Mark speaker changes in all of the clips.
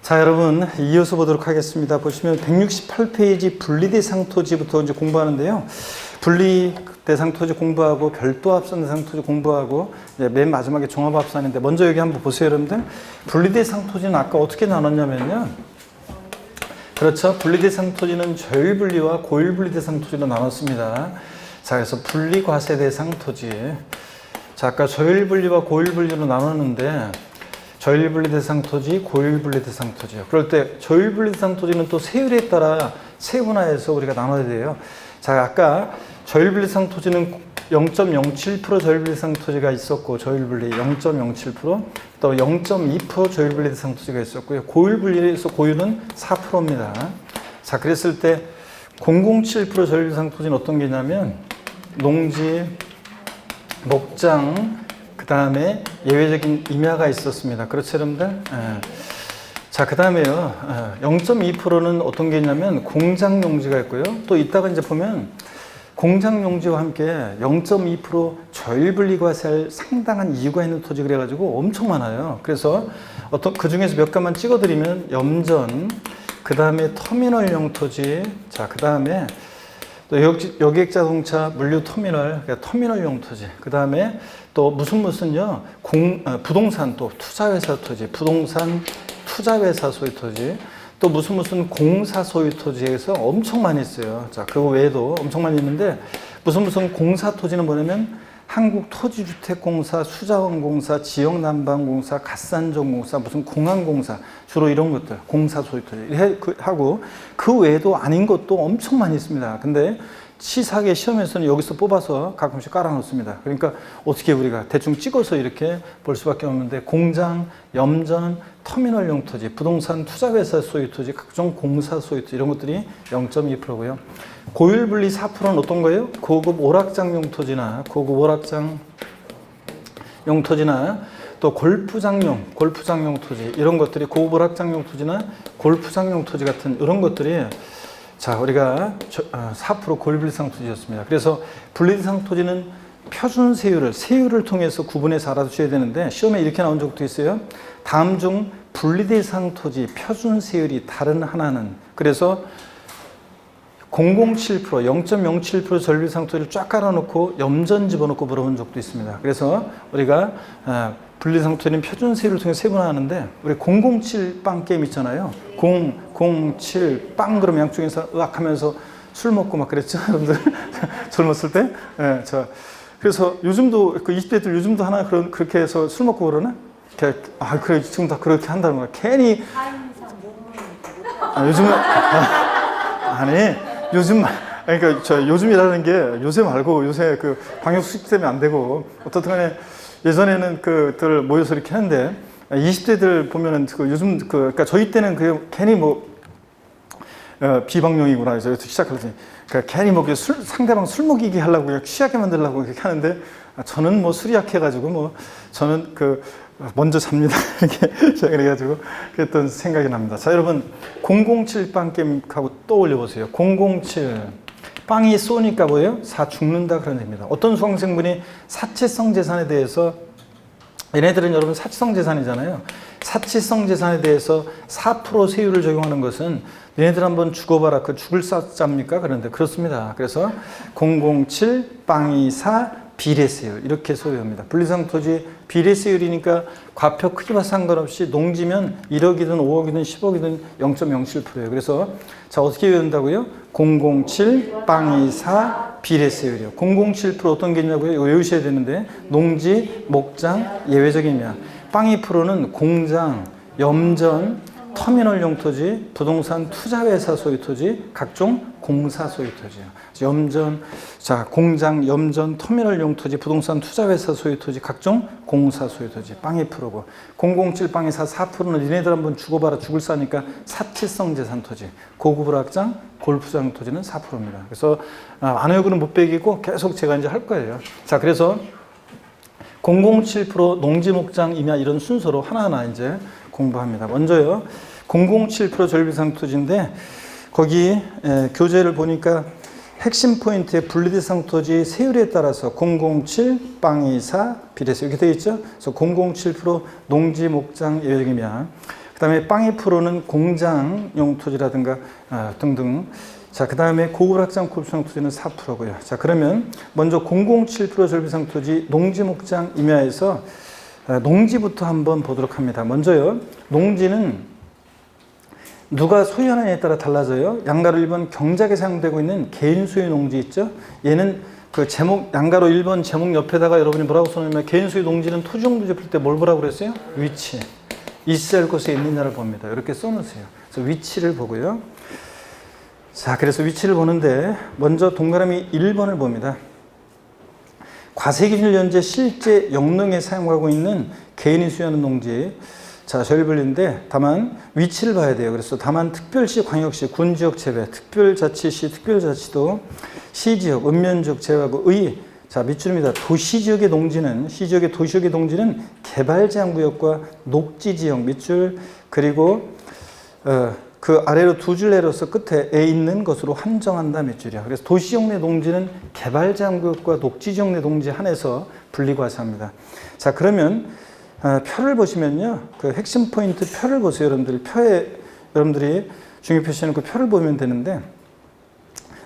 Speaker 1: 자, 여러분 이어서 보도록 하겠습니다. 보시면 168페이지 분리대상토지부터 이제 공부하는데요. 분리대상토지 공부하고 별도합산 대상토지 공부하고 이제 맨 마지막에 종합합산인데, 먼저 여기 한번 보세요, 여러분들. 분리대상토지는 아까 어떻게 나눴냐면요. 그렇죠. 분리대상토지는 저율분리와 고율분리대상토지로 나눴습니다. 자, 그래서 분리과세대상토지. 자, 아까 저율분리와 고율분리로 나눴는데, 저율분리대상토지, 고율분리대상토지요. 그럴 때 저율분리대상토지는 또 세율에 따라 세분화해서 우리가 나눠야 돼요. 자, 아까 저율분리대상토지는 0.07% 저율분리대상토지가 있었고, 저율분리 0.07%, 또 0.2% 저율분리대상토지가 있었고요. 고율분리에서 고율은 4%입니다. 자, 그랬을 때 007% 저율분리대상토지는 어떤 게 있냐면 농지, 목장, 그 다음에 예외적인 임야가 있었습니다. 그렇죠, 여러분들? 예. 자, 그 다음에요. 0.2%는 어떤 게 있냐면 공장용지가 있고요. 또 이따가 이제 보면 공장용지와 함께 0.2% 저율분리과세할 상당한 이유가 있는 토지 그래가지고 엄청 많아요. 그래서 그 중에서 몇 가지만 찍어드리면 염전, 그 다음에 터미널용 토지, 자, 그 다음에 또 여객자동차 물류터미널, 그러니까 터미널용 토지, 그 다음에 또 무슨요, 부동산 또 투자회사 토지, 부동산 투자회사 소유 토지, 또 무슨 공사 소유 토지에서 엄청 많이 있어요. 자, 그거 외에도 엄청 많이 있는데, 무슨 공사 토지는 뭐냐면 한국토지주택공사, 수자원공사, 지역난방공사, 갓산정공사, 무슨 공항공사, 주로 이런 것들, 공사 소유 토지 하고, 그 외에도 아닌 것도 엄청 많이 있습니다. 근데 시사계 시험에서는 여기서 뽑아서 가끔씩 깔아놓습니다. 그러니까 어떻게 우리가 대충 찍어서 이렇게 볼 수밖에 없는데, 공장, 염전, 터미널용 토지, 부동산 투자회사 소유 토지, 각종 공사 소유 토지, 이런 것들이 0.2%고요. 고율분리 4%는 어떤 거예요? 고급 오락장용 토지나 고급 오락장용 토지나 또 골프장용 토지, 이런 것들이 고급 오락장용 토지나 골프장용 토지 같은 이런 것들이, 자, 우리가 4% 고율분리상 토지였습니다. 그래서 분리대상 토지는 표준 세율을 통해서 구분해서 알아두셔야 되는데, 시험에 이렇게 나온 적도 있어요. 다음 중 분리대상 토지 표준 세율이 다른 하나는, 그래서 007%, 0.07% 전리상 토지를 쫙 깔아놓고 염전 집어넣고 물어본 적도 있습니다. 그래서 우리가 분리상 토지는 표준 세율을 통해 세분화하는데, 우리 007 빵 게임 있잖아요. 007 빵 그러면 양쪽에서 으악 하면서 술 먹고 막 그랬죠, 여러분들. 젊었을 때. 예, 자, 그래서 요즘도 그 20대들 요즘도 하나 그렇게 해서 술 먹고 그러나? 그래, 지금 다 그렇게 한다는 거야. 괜히. 요즘은 아니. 그러니까 요즘이라는 게 요새 말고, 요새 그 방역 수칙 때문에 안 되고, 어떻든 간에 예전에는 그들 모여서 이렇게 하는데, 20대들 보면은 요즘 그러니까 저희 때는 괜히 비방용이구나 해서 시작하지. 그러니까 괜히 상대방 술 먹이게 하려고 그냥 취하게 만들려고 이렇게 하는데, 저는 술이 약해가지고 저는 먼저 잡니다. 이렇게 그래가지고 그랬던 생각이 납니다. 자, 여러분 007 빵 게임하고 떠올려 보세요. 007 빵이 쏘니까 뭐예요? 죽는다 그런 얘기입니다. 어떤 수강생분이 사치성 재산에 대해서, 얘네들은 여러분 사치성 재산이잖아요. 사치성 재산에 대해서 4% 세율을 적용하는 것은 얘네들 한번 죽어봐라, 죽을 사자입니까? 그런데 그렇습니다. 그래서 007 빵이 비례세율 이렇게 소유합니다. 분리상 토지 비례세율이니까 과표 크기와 상관없이 농지면 1억이든 5억이든 10억이든 0.07%예요. 그래서 자, 어떻게 외운다고요? 007 빵이 비례세율이요. 007% 어떤 게 있냐고요? 이거 외우셔야 되는데, 농지, 목장, 예외적인 임야. 빵이 프로는 공장, 염전, 터미널용 토지, 부동산 투자회사 소유 토지, 각종 공사 소유 토지요. 염전, 자, 공장, 염전, 터미널용 토지, 부동산 투자회사 소유 토지, 각종 공사 소유 토지, 빵이 프로고, 007 빵이 4%는 니네들 한번 죽어봐라, 죽을 사니까 사치성 재산 토지, 고급 오락장, 골프장 토지는 4%입니다. 그래서 안 외우고는 못 배기고 계속 제가 이제 할 거예요. 자, 그래서 007% 농지, 목장, 임야 이런 순서로 하나하나 이제 공부합니다. 먼저요, 007% 전리대상 토지인데, 거기 교재를 보니까 핵심 포인트에 분리대상 토지 세율에 따라서 007 빵이 비례세 이렇게 되어 있죠. 그래서 007% 농지, 목장, 예외적인 임야. 그 다음에 빵2%는 공장용 토지라든가 등등. 자, 그 다음에 고급 확장 고급형 토지는 4%고요. 자, 그러면 먼저 007% 절비상 토지 농지 목장 임야에서 농지부터 한번 보도록 합니다. 먼저요, 농지는 누가 소유하느냐에 따라 달라져요. 양가로 1번 경작에 사용되고 있는 개인 소유 농지 있죠. 얘는 그 제목, 양가로 1번 제목 옆에다가 여러분이 뭐라고 써놓으면 개인 소유 농지는 토지용도지 풀 때 뭘 보라고 그랬어요? 위치. 있어야 할 곳에 있느냐를 봅니다. 이렇게 써놓으세요. 그래서 위치를 보고요. 자, 그래서 위치를 보는데 먼저 동그라미 1번을 봅니다. 과세기준을 현재 실제 영농에 사용하고 있는 개인이 소유하는 농지. 자, 저일분리인데 다만 위치를 봐야 돼요. 그래서 다만 특별시, 광역시, 군지역 제외, 특별자치시, 특별자치도, 시지역, 읍면지역 제외하고 의. 자, 밑줄입니다. 도시지역의 농지는, 시지역의 도시지역의 농지는 개발제한구역과 녹지지역 밑줄, 그리고 그 아래로 두 줄 내려서 끝에 에 있는 것으로 한정한다 밑줄이야. 그래서 도시지역 내 농지는 개발제한구역과 녹지지역 내 농지 한해서 분리과세합니다. 자, 그러면 표를 보시면요, 그 핵심 포인트 표를 보세요. 여러분들이 중요 표시는 그 표를 보면 되는데,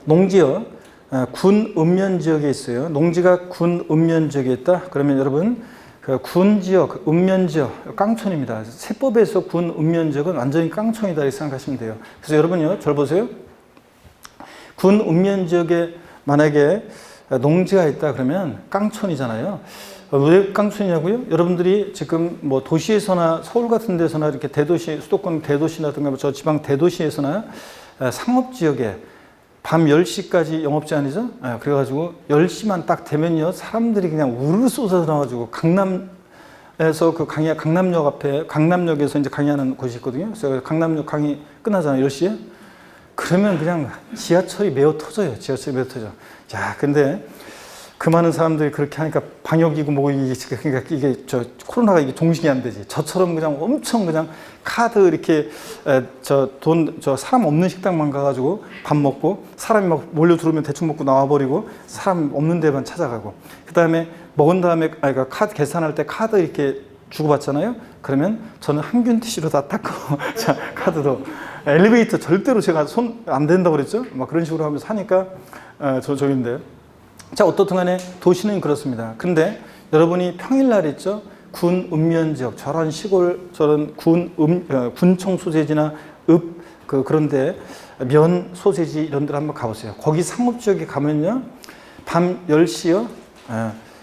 Speaker 1: 농지요, 군 읍면지역에 있어요. 농지가 군 읍면지역에 있다. 그러면 여러분 그 군지역, 읍면지역, 깡촌입니다. 세법에서 군 읍면지역은 완전히 깡촌이다 이렇게 생각하시면 돼요. 그래서 여러분요, 절 보세요. 군 읍면지역에 만약에 농지가 있다 그러면 깡촌이잖아요. 왜 깡촌이냐고요? 여러분들이 지금 뭐 도시에서나 서울 같은 데서나 이렇게 대도시, 수도권 대도시라든가 저 지방 대도시에서나 상업지역에 밤 10시까지 영업 제한이죠? 그래가지고 10시만 딱 되면요, 사람들이 그냥 우르르 쏟아져 나와가지고 강남에서 그 강남역 앞에, 강남역에서 이제 강의하는 곳이 있거든요. 그래서 강남역 강의 끝나잖아요, 10시에. 그러면 그냥 지하철이 메어 터져요. 지하철이 메어 터져. 야, 근데 그 많은 사람들이 그렇게 하니까 방역이고 뭐고 그러니까 이게 코로나가 이게 종식이 안 되지. 저처럼 그냥 엄청 그냥 카드 이렇게 사람 없는 식당만 가가지고 밥 먹고 사람이 막 몰려 들어오면 대충 먹고 나와버리고 사람 없는 데만 찾아가고 그 다음에 먹은 다음에 그러니까 카드 계산할 때 카드 이렇게 주고받잖아요. 그러면 저는 항균 티슈로 다 닦고 자, 카드도 엘리베이터 절대로 제가 손 안 된다고 그랬죠. 막 그런 식으로 하면서 하니까 저긴데. 자, 어떻든 간에 도시는 그렇습니다. 근데 여러분이 평일날 있죠? 군 읍면지역, 저런 시골, 저런 군청 소재지나 그런데 면 소재지 이런 데 한번 가보세요. 거기 상업지역에 가면요, 밤 10시요?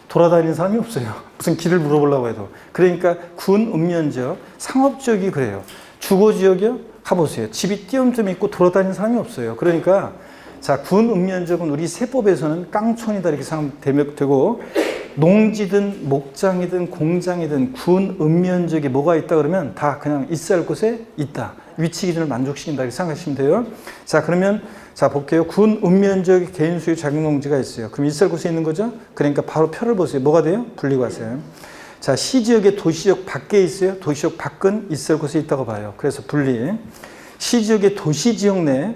Speaker 1: 돌아다니는 사람이 없어요. 무슨 길을 물어보려고 해도. 그러니까 군 읍면지역, 상업지역이 그래요. 주거지역이요? 가보세요. 집이 띄엄띄엄 있고 돌아다니는 사람이 없어요. 그러니까 자, 군 읍면지역은 우리 세법에서는 깡촌이다 이렇게 생각되고, 농지든 목장이든 공장이든 군 읍면지역에 뭐가 있다 그러면 다 그냥 있어야 할 곳에 있다. 위치 기준을 만족시킨다 이렇게 생각하시면 돼요. 자, 그러면 자, 볼게요. 군 읍면지역에 개인 소유 자격농지가 있어요. 그럼 있어야 할 곳에 있는 거죠? 그러니까 바로 표를 보세요. 뭐가 돼요? 분리과세. 자, 시지역에 도시지역 밖에 있어요. 도시지역 밖은 있어야 할 곳에 있다고 봐요. 그래서 분리. 시지역의 도시지역 내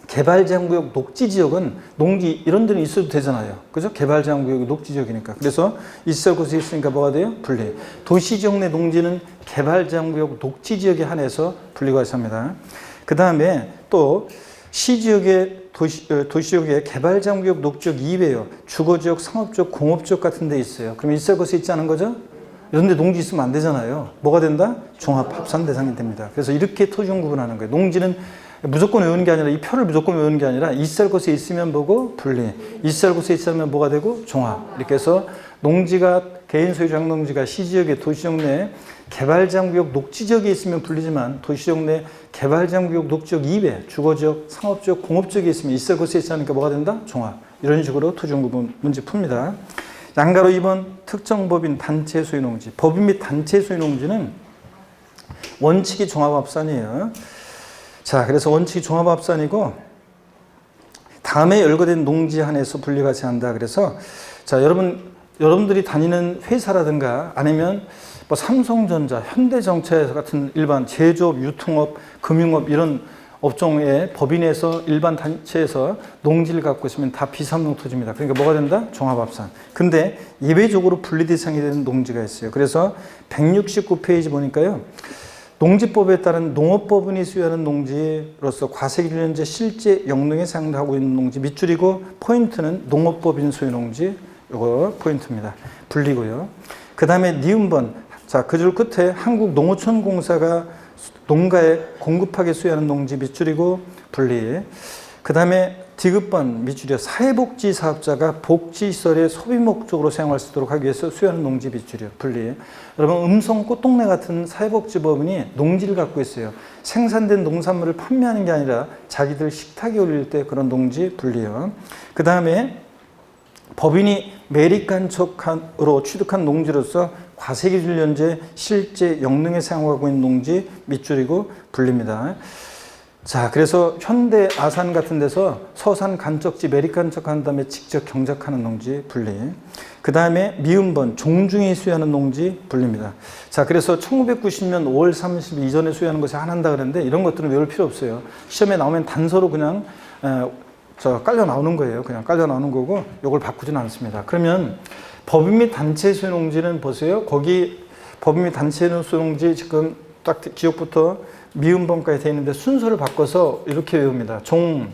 Speaker 1: 개발제한구역 녹지지역은 농지 이런 데는 있어도 되잖아요. 그죠? 개발제한구역이 녹지지역이니까. 그래서 있을 곳에 있으니까 뭐가 돼요? 분리. 도시지역 내 농지는 개발제한구역 녹지지역에 한해서 분리과세합니다. 그 다음에 또 시지역의 도시지역에 개발제한구역 녹지역 이외에요. 주거지역, 상업지역, 공업지역 같은 데 있어요. 그러면 있을 곳에 있지 않은 거죠? 이런 데 농지 있으면 안 되잖아요. 뭐가 된다? 종합합산 대상이 됩니다. 그래서 이렇게 토지용 구분하는 거예요. 농지는 무조건 외우는 게 아니라, 이 표를 무조건 외우는 게 아니라 있을 곳에 있으면 보고 분리, 있을 곳에 있으면 뭐가 되고 종합. 이렇게 해서 농지가 개인 소유 장농지가 시지역의 도시지역 내 개발제한구역 녹지지역에 있으면 분리지만 도시지역 내 개발제한구역 녹지역 이외 주거지역, 상업지역, 공업지역에 있으면 있을 곳에 있으니까 뭐가 된다? 종합. 이런 식으로 토지용 구분 문제 풉니다. 양가로 2번 특정법인 단체 소유 농지. 법인 및 단체 소유 농지는 원칙이 종합합산이에요. 자, 그래서 원칙이 종합합산이고 다음에 열거된 농지 한해서 분리과세한다. 그래서 자, 여러분들이 다니는 회사라든가 아니면 뭐 삼성전자, 현대정차 같은 일반 제조업, 유통업, 금융업 이런 업종의 법인에서 일반 단체에서 농지를 갖고 있으면 다 비삼농 토지입니다. 그러니까 뭐가 된다? 종합합산. 근데 예외적으로 분리 대상이 되는 농지가 있어요. 그래서 169페이지 보니까요. 농지법에 따른 농업법인이 수여하는 농지로서 과세기준현재 실제 영농에 사용하고 있는 농지 밑줄이고 포인트는 농업법인 소유 농지 이거 포인트입니다. 분리고요. 그 다음에 니은번 자, 그 줄 끝에 한국농어촌공사가 농가에 공급하게 수여하는 농지 밑줄이고 분리. 그 다음에 디귿번 밑줄이요. 사회복지사업자가 복지시설의 소비 목적으로 사용할 수 있도록 하기 위해서 수여하는 농지 밑줄이요. 분리. 여러분 음성 꽃동네 같은 사회복지법인이 농지를 갖고 있어요. 생산된 농산물을 판매하는 게 아니라 자기들 식탁에 올릴 때 그런 농지 분리요. 그 다음에 법인이 매립간척으로 취득한 농지로서 과세기준 현재 실제 영농에 사용하고 있는 농지 밑줄이고 분리입니다. 자, 그래서 현대 아산 같은 데서 서산 간척지 매립간척한 다음에 직접 경작하는 농지 분리. 그 다음에 미음번 종중이 수여하는 농지 분리입니다. 자, 그래서 1990년 5월 30일 이전에 수여하는 것이 하나인다 그랬는데 이런 것들은 외울 필요 없어요. 시험에 나오면 단서로 그냥 깔려 나오는 거예요. 그냥 깔려 나오는 거고 이걸 바꾸지는 않습니다. 그러면 법인 및 단체 소유 농지는 보세요. 거기 법인 및 단체 소유 농지 지금 딱 기억부터 미음번까지 되어 있는데 순서를 바꿔서 이렇게 외웁니다. 종,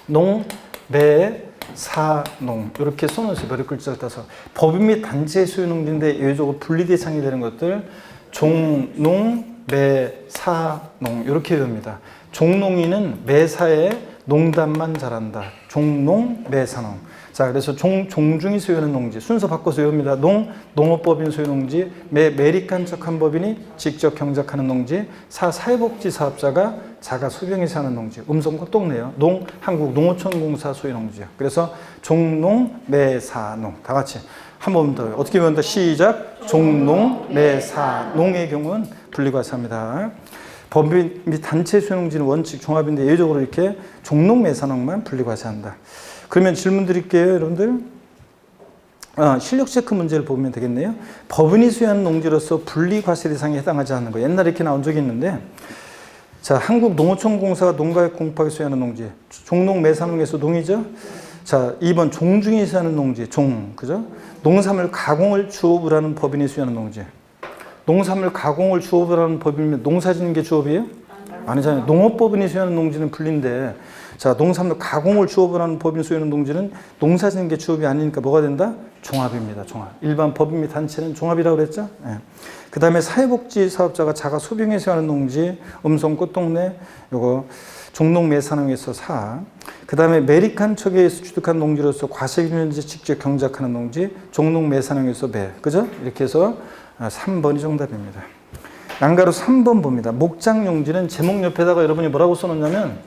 Speaker 1: 농, 매, 사, 농 이렇게 써놓으세요. 몇 글자를 따서 법인 및 단체 소유 농지인데 예외적으로 분리 대상이 되는 것들 종, 농, 매, 사, 농 이렇게 외웁니다. 종농이는 매사에 농단만 잘한다. 종농, 매사농. 자, 그래서 종중이 소유하는 농지 순서 바꿔서 외웁니다. 농업법인 소유 농지, 매립간척한 법인이 직접 경작하는 농지, 사회복지 사업자가 자가 소병해서 하는 농지. 음성과 똑네요. 한국농어촌공사 소유 농지요. 그래서 종농, 매사농 다 같이 한 번 더 어떻게 외운다? 시작. 종농, 매사농의 경우는 분리과세합니다. 법인 및 단체 소유 농지는 원칙 종합인데 예외적으로 이렇게 종농, 매사농만 분리과세한다. 그러면 질문 드릴게요, 여러분들. 실력 체크 문제를 보면 되겠네요. 법인이 수여하는 농지로서 분리과세 대상에 해당하지 않는 거. 옛날에 이렇게 나온 적이 있는데, 자, 한국농어촌공사가 농가에 공급하게 수여하는 농지. 종농, 매사농에서 농이죠. 자, 2번 종중이 수여하는 농지. 그죠? 농산물 가공을 주업을 하는 법인이 수여하는 농지. 농산물 가공을 주업을 하는 법이면 농사 짓는 게 주업이에요? 아니잖아요. 농업법인이 수여하는 농지는 분리인데, 자, 농산물 가공을 주업을 하는 법인 수여하는 농지는 농사 짓는 게 주업이 아니니까 뭐가 된다? 종합입니다. 종합. 일반 법인 및 단체는 종합이라고 그랬죠? 예. 그 다음에 사회복지 사업자가 자가 소병에 수여하는 농지, 음성 꽃동네, 요거 종농 매사농에서 사. 그 다음에 매립간척에서 취득한 농지로서 과세기준현재 직접 경작하는 농지, 종농 매사농에서 매. 그죠? 이렇게 해서 3번이 정답입니다. 양가로 3번 봅니다. 목장 용지는 제목 옆에다가 여러분이 뭐라고 써놓냐면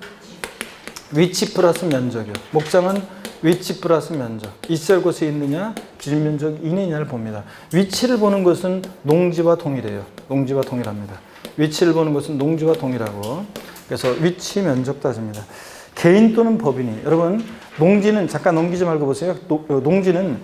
Speaker 1: 위치 플러스 면적이요. 목장은 위치 플러스 면적. 있을 곳에 있느냐, 기준 면적 이내냐를 봅니다. 위치를 보는 것은 농지와 동일해요. 농지와 동일합니다. 위치를 보는 것은 농지와 동일하고. 그래서 위치 면적 따집니다. 개인 또는 법인이. 여러분, 농지는 잠깐 넘기지 말고 보세요. 농지는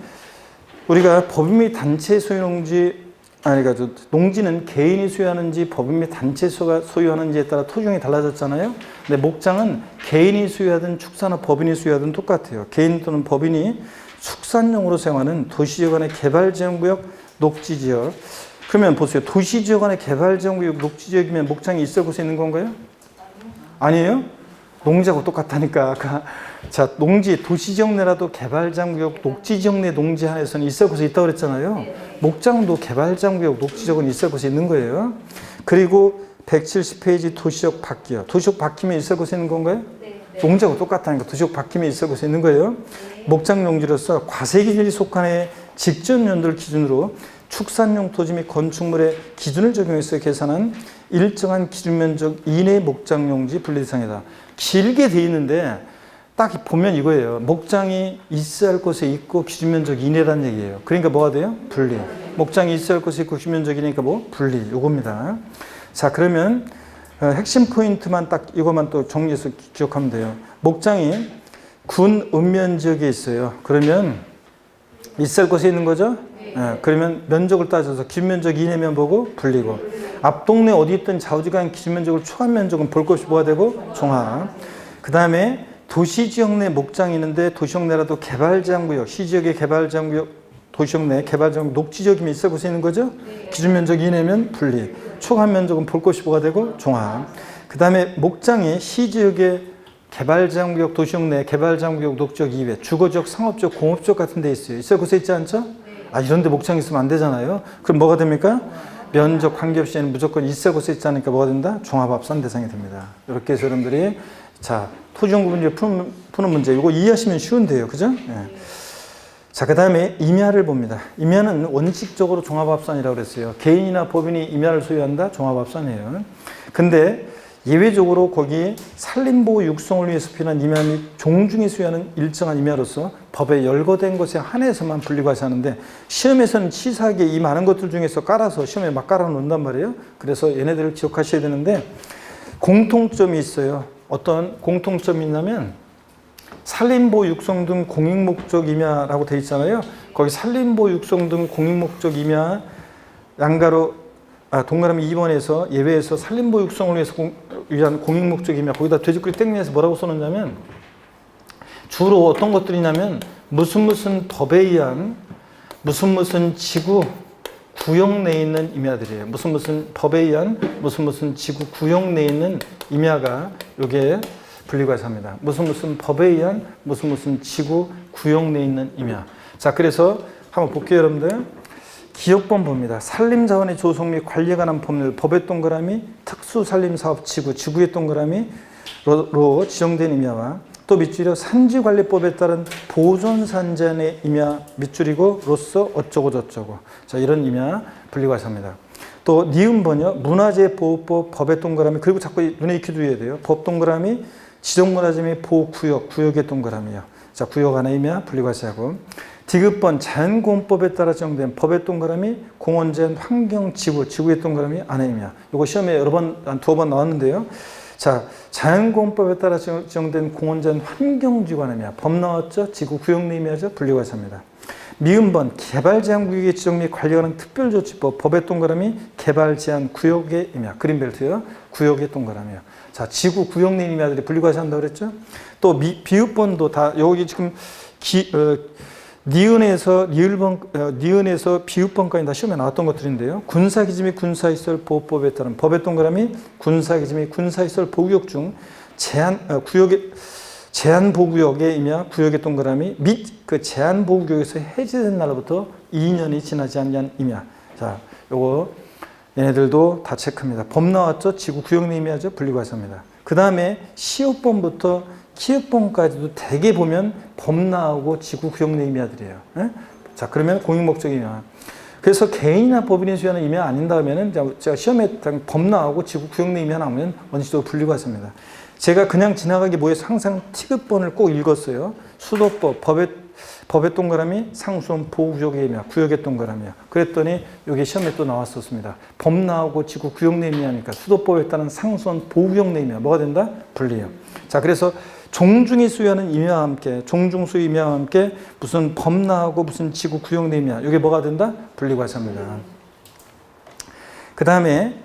Speaker 1: 우리가 법인 및 단체 소유 농지 그러니까 농지는 개인이 소유하는지 법인 및 단체가 소유하는지에 따라 토종이 달라졌잖아요. 근데 목장은 개인이 소유하든 축사나 법인이 소유하든 똑같아요. 개인 또는 법인이 축산용으로 사용하는 도시지역 안의 개발지역구역, 녹지지역. 그러면 보세요. 도시지역 안의 개발지역구역, 녹지지역이면 목장이 있을 곳에 있는 건가요? 아니에요? 농지하고 똑같다니까. 아까 자, 농지, 도시지역 내라도 개발장구역, 녹지지역 내 농지 안에서는 있을 곳에 있다고 그랬잖아요. 목장도 개발장구역, 녹지지역은 있을 곳에 있는 거예요. 그리고 170페이지 도시적 바뀌어. 도시적 바뀌면 있을 곳에 있는 건가요? 네. 농지하고 똑같다니까. 도시적 바뀌면 있을 곳에 있는 거예요. 네. 목장 용지로서 과세기준이 속한 직전 연도를 기준으로 축산용 토지 및 건축물의 기준을 적용해서 계산한 일정한 기준 면적 이내 목장 용지 분리 대상이다. 길게 돼 있는데 딱 보면 이거예요. 목장이 있어야 할 곳에 있고 기준 면적 이내라는 얘기예요. 그러니까 뭐가 돼요? 분리. 목장이 있어야 할 곳에 있고 기준 면적이니까 뭐? 분리. 요겁니다. 자, 그러면 핵심 포인트만 딱 이것만 또 정리해서 기억하면 돼요. 목장이 군 읍면 지역에 있어요. 그러면 있을 곳에 있는 거죠? 네. 그러면 면적을 따져서 기준 면적 이내면 보고 분리고, 앞 동네 어디 있든 좌우지간 기준 면적을 초과한 면적은 볼 것이 뭐가 되고? 종합. 그 다음에 도시지역 내 목장이 있는데 도시지역 내라도 개발장구역, 시지역의 개발장구역, 도시지역 내 개발장구역, 녹지지역이면 있을 곳에 있는 거죠? 네. 기준 면적 이내면 분리. 촉한 면적은 볼 곳이 뭐가 되고 종합. 그 다음에 목장이 시지역의 개발장구역, 도시역 내 개발장구역, 녹지역 이외, 주거지역, 상업지역, 공업지역 같은 데 있어요. 있을 곳에 있지 않죠? 아, 이런 데 목장이 있으면 안 되잖아요. 그럼 뭐가 됩니까? 면적 관계없이 무조건 있을 곳에 있지 않으니까 뭐가 된다? 종합합산 대상이 됩니다. 이렇게 해서 여러분들이 자, 토지용구 문제 푸는 문제 이거 이해하시면 쉬운데요. 그죠? 예. 자, 그 다음에 임야를 봅니다. 임야는 원칙적으로 종합합산이라고 그랬어요. 개인이나 법인이 임야를 소유한다? 종합합산이에요. 근데 예외적으로 거기 산림보호 육성을 위해서 필요한 임야 및 종중이 소유하는 일정한 임야로서 법에 열거된 것에 한해서만 분리과세 하는데 시험에서는 치사하게 이 많은 것들 중에서 깔아서 시험에 막 깔아 놓는단 말이에요. 그래서 얘네들을 기억하셔야 되는데 공통점이 있어요. 어떤 공통점이 있냐면 산림보호 육성 등 공익목적 임야라고 되어 있잖아요. 거기 산림보호 육성 등 공익목적 임야 양가로 동그라미 2번에서 예외에서 산림보호 육성을 위한 공익목적 임야 거기다 돼지꼬리 땡내에서 뭐라고 써놓냐면 주로 어떤 것들이냐면 무슨 법에 의한 무슨 지구 구역 내에 있는 임야들이에요. 무슨 법에 의한 무슨 지구 구역 내에 있는 임야가 요게 분리과세합니다. 무슨 법에 의한 무슨 지구 구역 내에 있는 임야. 자, 그래서 한번 볼게요, 여러분들. 기역번 봅니다. 산림자원의 조성 및 관리에 관한 법률, 법의 동그라미, 특수산림사업지구, 지구의 동그라미로 지정된 임야와 또 밑줄이요 산지관리법에 따른 보존산재의 임야 밑줄이고 로서 어쩌고 저쩌고. 자, 이런 임야 분리과세합니다. 또 니은번이요 문화재보호법 법의 동그라미 그리고 자꾸 눈에 익혀 두어야 돼요. 법 동그라미 지정문화재 및 보호구역 구역의 동그라미요. 자, 구역 안에 임야 분리과세하고 디귿번 자연공원법에 따라 지정된 법의 동그라미 공원자연 환경지구 지구의 동그라미 안에 임야. 이거 시험에 여러 번 한 두어 번 나왔는데요. 자, 자연공원법에 따라 지정된 공원자연 환경지구 안에 임야. 법 나왔죠? 지구 구역 내 임야죠? 분리과세합니다. 미음번 개발제한구역의 지정 및 관리에 관한 특별조치법 법의 동그라미 개발제한구역의 임야. 그린벨트요. 구역의 동그라미요. 자, 지구 구역 내 임야들이 분리과세한다고 그랬죠? 또 비읍번도 다 여기 지금 니은에서 비읍번까지 다 시험에 나왔던 것들인데요. 군사기지 및 군사시설 보호법에 따른 법의 동그라미 군사기지 및 군사시설 보호구역 중 제한보호구역의 임야 구역의 동그라미 및 그 제한보호구역에서 해제된 날로부터 2년이 지나지 않은 임야. 자, 요거 얘네들도 다 체크입니다. 법 나왔죠? 지구 구역 내 임야죠? 분리과세입니다. 그 다음에 시옷번부터 키읔번까지도 대개 보면 법 나오고 지구 구역 내 임야들이에요. 예? 자, 그러면 공익목적 임야. 그래서 개인이나 법인이 소유하는 임야 아닌다 하면은 제가 시험에 법 나오고 지구 구역 내 임야 나오면 원칙적으로 분리과세입니다. 제가 그냥 지나가기 뭐해서 항상 티귿번을 꼭 읽었어요. 수도법, 법의 동그라미 상수원 보호구역의 임야, 구역의 동그라미야. 그랬더니 여기 시험에 또 나왔었습니다. 법 나오고 지구 구역 내 임야니까 수도법에 따른 상수원 보호구역 내 임야. 뭐가 된다? 분리요. 자, 그래서 종중이 소유하는 임야와 함께 종중 소유 임야와 함께 무슨 법 나오고 무슨 지구 구역 내 임야. 이게 뭐가 된다? 분리과세입니다. 그 다음에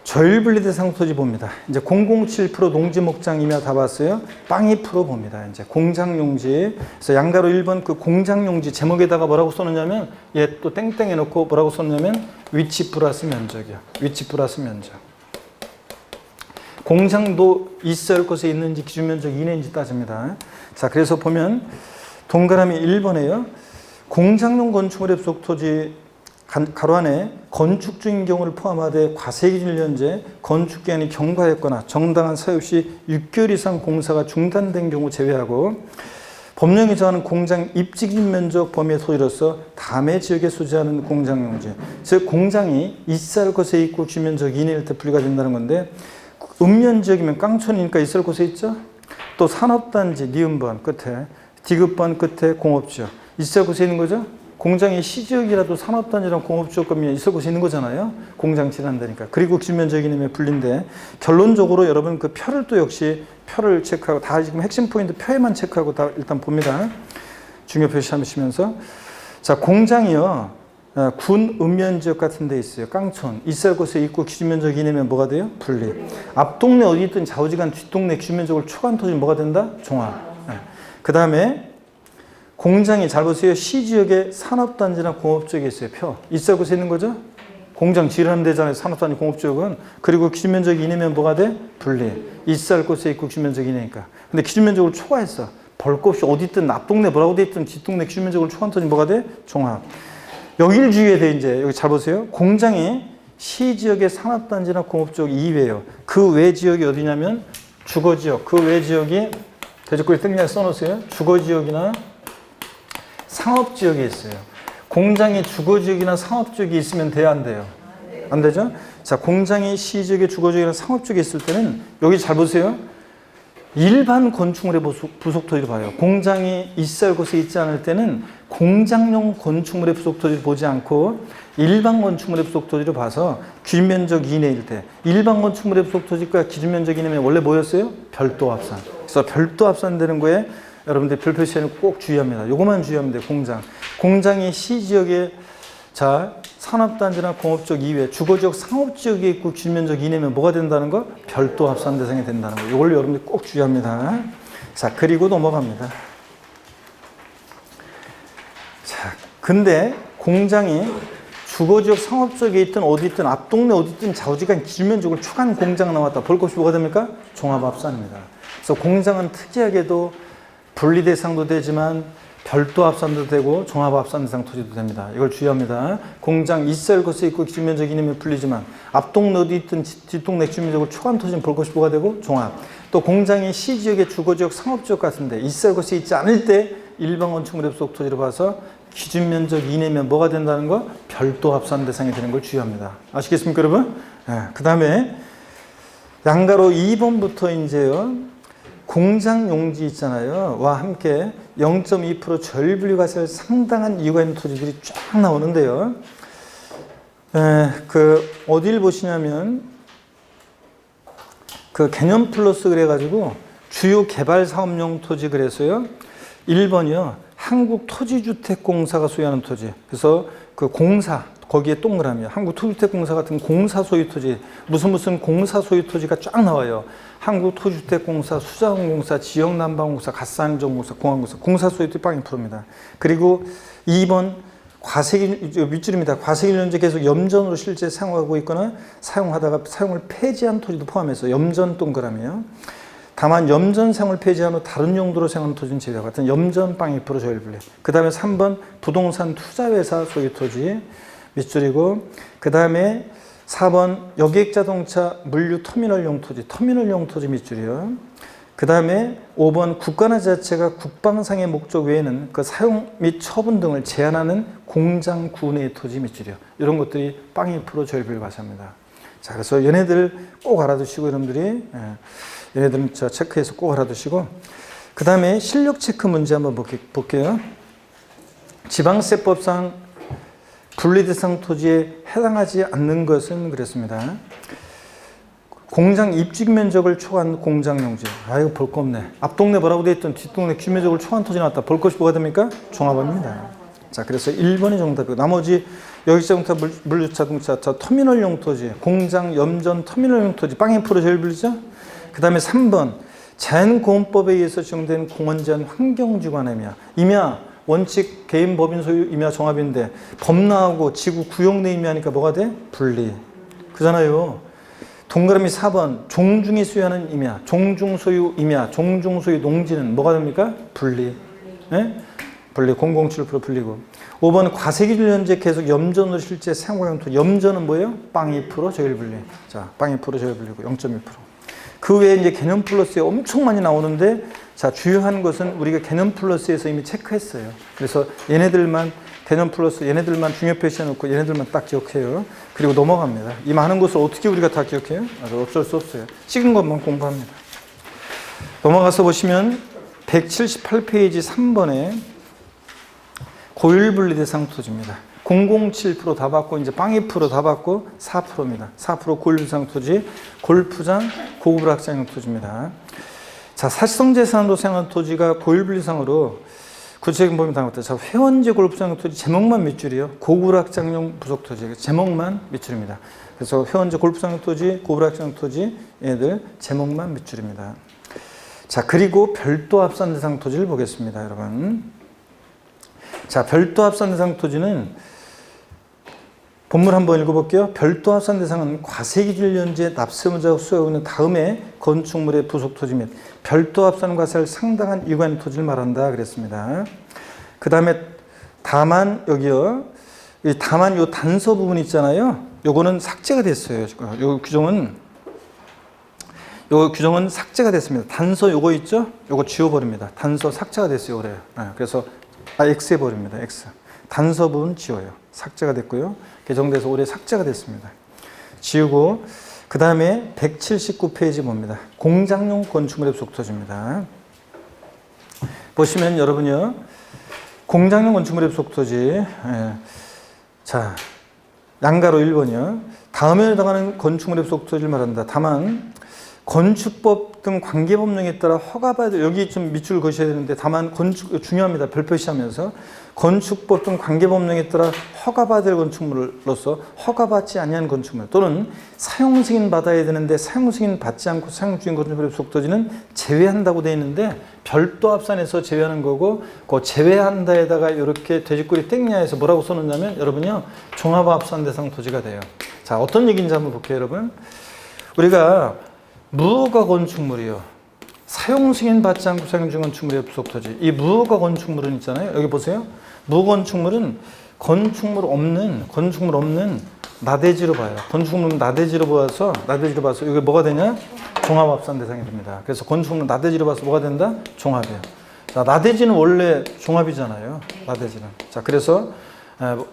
Speaker 1: 저율분리대상 토지 봅니다. 이제 007% 농지목장 임야 다 봤어요. 빵이 프로 봅니다. 이제 공장용지. 그래서 양가로 1번 그 공장용지 제목에다가 뭐라고 써놓냐면 얘 또 땡땡 해놓고 뭐라고 썼냐면 위치 플러스 면적이요. 위치 플러스 면적. 공장도 있어야 할 곳에 있는지 기준 면적 이내인지 따집니다. 자, 그래서 보면 동그라미 1번에요. 공장용 건축물에 부속 토지 가로 안에 건축 중인 경우를 포함하되 과세기준을 현재 건축기한이 경과했거나 정당한 사유 없이 6개월 이상 공사가 중단된 경우 제외하고 법령이 정하는 공장 입지기준 면적 범위의 토지로서 다음의 지역에 소재하는 공장용지, 즉 공장이 있어야 할 곳에 있고 주면적 이내일 때 분리가 된다는 건데 읍면지역이면 깡촌이니까 있을 곳에 있죠. 또 산업단지 니은번 끝에 디귿번 끝에 공업지역 있을 곳에 있는 거죠. 공장이 시지역이라도 산업단지랑 공업지역이면 있을 곳에 있는 거잖아요. 공장 지난다니까. 그리고 기준면적이 내면 분리인데 결론적으로 여러분 그 표를 또 역시 표를 체크하고 다 지금 핵심 포인트 표에만 체크하고 다 일단 봅니다. 중요 표시하시면서 자, 공장이요. 군 읍면지역 같은 데 있어요. 깡촌. 있을 곳에 있고 기준면적 이내면 뭐가 돼요? 분리. 앞동네 어디 있든 좌우지간 뒷동네 기준면적을 초과한 토지는 뭐가 된다? 종합. 그 다음에 공장이 잘 보세요. 시지역에 산업단지나 공업지역에 있어요. 표. 있을 곳에 있는 거죠? 공장 지르면 되잖아요. 산업단지 공업지역은. 그리고 기준면적 이내면 뭐가 돼? 분리. 있을 곳에 있고 기준면적 이내니까. 근데 기준면적을 초과했어. 볼 것 없이 어디 있든 앞동네 뭐라고 돼 있든 뒷동네 기준면적을 초과한 터지 뭐가 돼? 종합. 여기를 주의해야 돼. 이제 여기 잘 보세요. 공장이 시지역의 산업단지나 공업지역 이외예요. 그 외 지역이 어디냐면 주거지역. 그 외 지역이 대적구에 땡겨서 써놓으세요. 주거지역이나 상업지역이 있어요. 공장이 주거지역이나 상업지역이 있으면 돼야 안 돼요? 안 되죠? 자, 공장이 시지역의 주거지역이나 상업지역에 있을 때는 여기 잘 보세요. 일반 건축물의 부속 토지를 봐요. 공장이 있을 곳에 있지 않을 때는 공장용 건축물의 부속 토지를 보지 않고 일반 건축물의 부속 토지를 봐서 기준면적 이내일 때 일반 건축물의 부속 토지가 기준면적 이내면 원래 뭐였어요? 별도 합산. 그래서 별도 합산되는 거에 여러분들 별 표시에는 꼭 주의합니다. 요것만 주의하면 돼요. 공장이 시지역에 자 산업단지나 공업지역 이외 주거지역 상업지역에 있고 기준면적 이내면 뭐가 된다는 거? 별도 합산 대상이 된다는 거. 이걸 여러분들 꼭 주의합니다. 자, 그리고 넘어갑니다. 자, 근데 공장이 주거지역 상업지역에 있든 어디 있든 앞동네 어디 있든 좌우지간 기준면적을 초과한 공장 나왔다. 볼 것이 뭐가 됩니까? 종합합산입니다. 그래서 공장은 특이하게도 분리 대상도 되지만 별도 합산도 되고 종합 합산 대상 토지도 됩니다. 이걸 주의합니다. 공장 있을 곳에 있고 기준면적 이내면 풀리지만 앞동네 어디 있든 뒷동네 기준면적을 초과한 토지는 볼 것이 뭐가 되고 종합. 또 공장이 시지역의 주거지역 상업지역 같은데 있을 곳에 있지 않을 때 일반 건축물의 부속 토지를 봐서 기준면적 이내면 뭐가 된다는 거? 별도 합산 대상이 되는 걸 주의합니다. 아시겠습니까, 여러분? 네. 그 다음에 양가로 2번부터 이제요. 공장 용지 있잖아요. 와 함께 0.2% 저율 분류가세가 상당한 이유가 있는 토지들이 쫙 나오는데요. 어디를 보시냐면 그 개념 플러스 그래가지고 주요 개발 사업용 토지 그래서요. 1번이요. 한국토지주택공사가 소유하는 토지. 그래서 그 공사 거기에 동그라미요. 한국토지주택공사 같은 공사 소유 토지, 무슨 공사 소유 토지가 쫙 나와요. 한국토지주택공사, 수자원공사, 지역난방공사, 가스안전공사, 공항공사, 공사 소유 토지 빵 2%입니다. 그리고 2번 과세기 밑줄입니다. 과세기일년제 계속 염전으로 실제 사용하고 있거나 사용하다가 사용을 폐지한 토지도 포함해서 염전 동그라미요. 다만 염전 사용을 폐지한 후 다른 용도로 사용하는 토지는 제외하고 같은 염전 빵 2% 저율 분리. 그 다음에 3번 부동산 투자회사 소유 토지 밑줄이고, 그 다음에 4번 여객자동차 물류 터미널용 토지, 터미널용 토지 밑줄이요. 그 다음에 5번 국가나 지자체가 국방상의 목적 외에는 그 사용 및 처분 등을 제한하는 공장 구내의 토지 밑줄이요. 이런 것들이 빵 2% 저율 과세입니다. 자, 그래서 얘네들 꼭 알아두시고 여러분들이 얘네들은 저 체크해서 꼭 알아두시고, 그 다음에 실력 체크 문제 한번 볼게요. 지방세법상 분리대상 토지에 해당하지 않는 것은 그랬습니다. 공장 입지 면적을 초과한 공장 용지. 아, 이거 볼 거 없네. 앞동네 뭐라고 돼 있던 뒷동네 기면적을 초과한 토지 나왔다. 볼 것이 뭐가 됩니까? 종합입니다. 자, 그래서 1번이 정답이고, 나머지 여객자동차, 물류자동차, 터미널용 토지, 공장, 염전, 터미널용 토지, 빵 2% 제일 불리죠? 그 다음에 3번, 자연공원법에 의해서 지정된 공원 제한 환경지관임이야. 임야, 원칙, 개인, 법인 소유, 임야, 종합인데 법 나오고 지구 구역 내 임야니까 뭐가 돼? 분리. 그잖아요. 동그라미 4번, 종중이 소유하는 임야, 종중 소유 임야, 종중 소유 농지는 뭐가 됩니까? 분리. 네? 분리, 007% 분리고. 5번, 과세기준 현재 계속 염전으로 실제 사용하는 토지. 염전은 뭐예요? 빵 2% 저율 분리. 자, 빵 2% 저율 분리고 0.1%. 그 외에 이제 개념 플러스에 엄청 많이 나오는데, 자, 주요한 것은 우리가 개념 플러스에서 이미 체크했어요. 그래서 얘네들만 개념 플러스, 얘네들만 중요 표시해 놓고 얘네들만 딱 기억해요. 그리고 넘어갑니다. 이 많은 것을 어떻게 우리가 다 기억해요? 어쩔 수 없어요. 찍은 것만 공부합니다. 넘어가서 보시면 178페이지 3번에 고율분리 대상 토지입니다. 007% 다 받고 이제 빵 2% 다 받고 4%입니다. 4% 고율대상 토지, 골프장, 고급 학장용 토지입니다. 자, 사실성재산으로 사용한 토지가 고율분리상으로 구체적인 범위 담았다. 자, 회원제 골프장 토지 제목만 밑줄이요. 고급 학장용 부속 토지 제목만 밑줄입니다. 그래서 회원제 골프장 토지, 고급 학장용 토지 얘들 제목만 밑줄입니다. 자, 그리고 별도 합산 대상 토지를 보겠습니다, 여러분. 자, 별도 합산 대상 토지는 본문 한번 읽어볼게요. 별도 합산 대상은 과세기준 연재 납세문자가 수여하고 있는 다음에 건축물의 부속 토지 및 별도 합산 과세를 상당한 이관의 토지를 말한다 그랬습니다. 그 다음에 다만 여기요. 다만 요 단서 부분 있잖아요. 요거는 삭제가 됐어요. 요 규정은 삭제가 됐습니다. 단서 요거 있죠? 요거 지워버립니다. 단서 삭제가 됐어요. 올해. 그래서 X 해버립니다. X. 단서 부분 지워요. 삭제가 됐고요. 개정돼서 올해 삭제가 됐습니다. 지우고 그 다음에 179페이지 봅니다. 공장용 건축물의 부속 토지입니다. 보시면 여러분요. 공장용 건축물의 부속 토지. 자, 양가로 1번이요. 다음에 해당하는 건축물의 부속 토지를 말한다. 다만 건축법 등 관계법령에 따라 허가받을, 여기 좀 밑줄 그으셔야 되는데, 다만 중요합니다. 별표시하면서 건축법 등 관계법령에 따라 허가받을 건축물로서 허가받지 아니한 건축물 또는 사용 승인 받아야 되는데 사용 승인 받지 않고 사용 중인 건축물의 부속 토지는 제외한다고 되어 있는데, 별도 합산해서 제외하는 거고, 그 제외한다에다가 이렇게 돼지꼬리 땡냐에서 뭐라고 써놓냐면 여러분요, 종합합산 대상 토지가 돼요. 자, 어떤 얘기인지 한번 볼게요, 여러분. 우리가 무허가 건축물이요. 사용 승인 받지 않고 사용 중 건축물의 부속 토지. 이 무허가 건축물은 있잖아요. 여기 보세요. 무허가 건축물은 건축물 없는 나대지로 봐요. 건축물은 나대지로 봐서 이게 뭐가 되냐? 종합합산 대상이 됩니다. 그래서 건축물은 나대지로 봐서 뭐가 된다? 종합이에요. 자, 나대지는 원래 종합이잖아요. 나대지는. 자, 그래서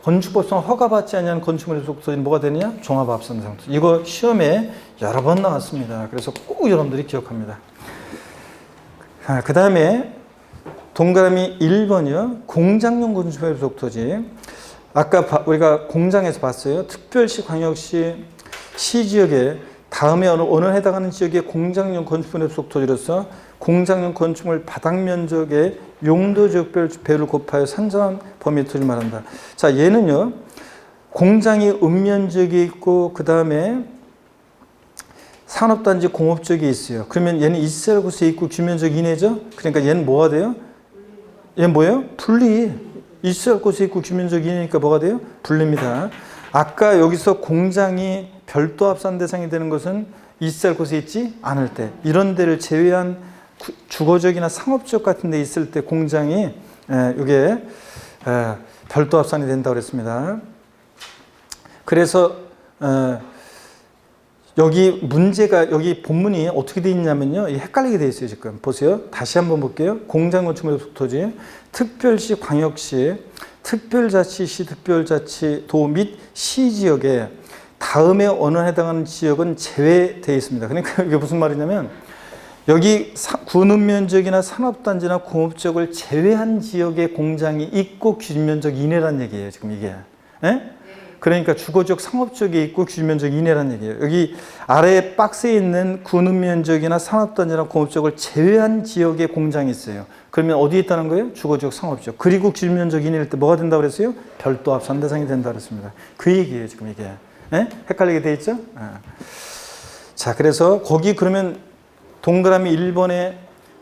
Speaker 1: 건축법상 허가받지 않은 건축물의 부속 토지는 뭐가 되느냐? 종합합산 대상 토지. 이거 시험에 여러 번 나왔습니다. 그래서 꼭 여러분들이 기억합니다. 그 다음에 동그라미 1번이요. 공장용 건축물의 부속 토지. 아까 우리가 공장에서 봤어요. 특별시, 광역시, 시지역에 다음에 어느 해당하는 지역의 공장용 건축물의 부속 토지로서 공장용 건축물 바닥 면적의 용도 지역별 배를 곱하여 산정한 범위 토지를 말한다. 자, 얘는요. 공장이 읍면적이 있고 그 다음에 산업단지 공업적이 있어요. 그러면 얘는 있어야 할 곳에 있고 규면적 이내죠. 그러니까 얘는 뭐가 돼요? 얘는 뭐예요? 분리. 있어야 할 곳에 있고 규면적 이내니까 뭐가 돼요? 분리입니다. 아까 여기서 공장이 별도 합산 대상이 되는 것은 있어야 할 곳에 있지 않을 때, 이런 데를 제외한 주거적이나 상업적 같은 데 있을 때 공장이 이게 별도 합산이 된다고 그랬습니다. 그래서 여기 문제가, 여기 본문이 어떻게 되어 있냐면요. 헷갈리게 되어 있어요, 지금. 보세요. 다시 한번 볼게요. 공장 건축물의 부속 토지, 특별시, 광역시, 특별자치시, 특별자치도 및 시지역에 다음에 어느 해당하는 지역은 제외되어 있습니다. 그러니까 이게 무슨 말이냐면, 여기 군읍면적이나 산업단지나 공업적을 제외한 지역에 공장이 있고 규면적 이내란 얘기예요, 지금 이게. 예? 그러니까 주거적, 상업적이 있고 규면적 이내란 얘기예요. 여기 아래 박스에 있는 군읍면적이나 산업단지나 공업적을 제외한 지역에 공장이 있어요. 그러면 어디에 있다는 거예요? 주거적, 상업적. 그리고 규면적 이내일 때 뭐가 된다고 그랬어요? 별도 합산 대상이 된다고 그랬습니다. 그 얘기예요, 지금 이게. 예? 헷갈리게 돼 있죠? 자, 그래서 거기 그러면 동그라미 1번에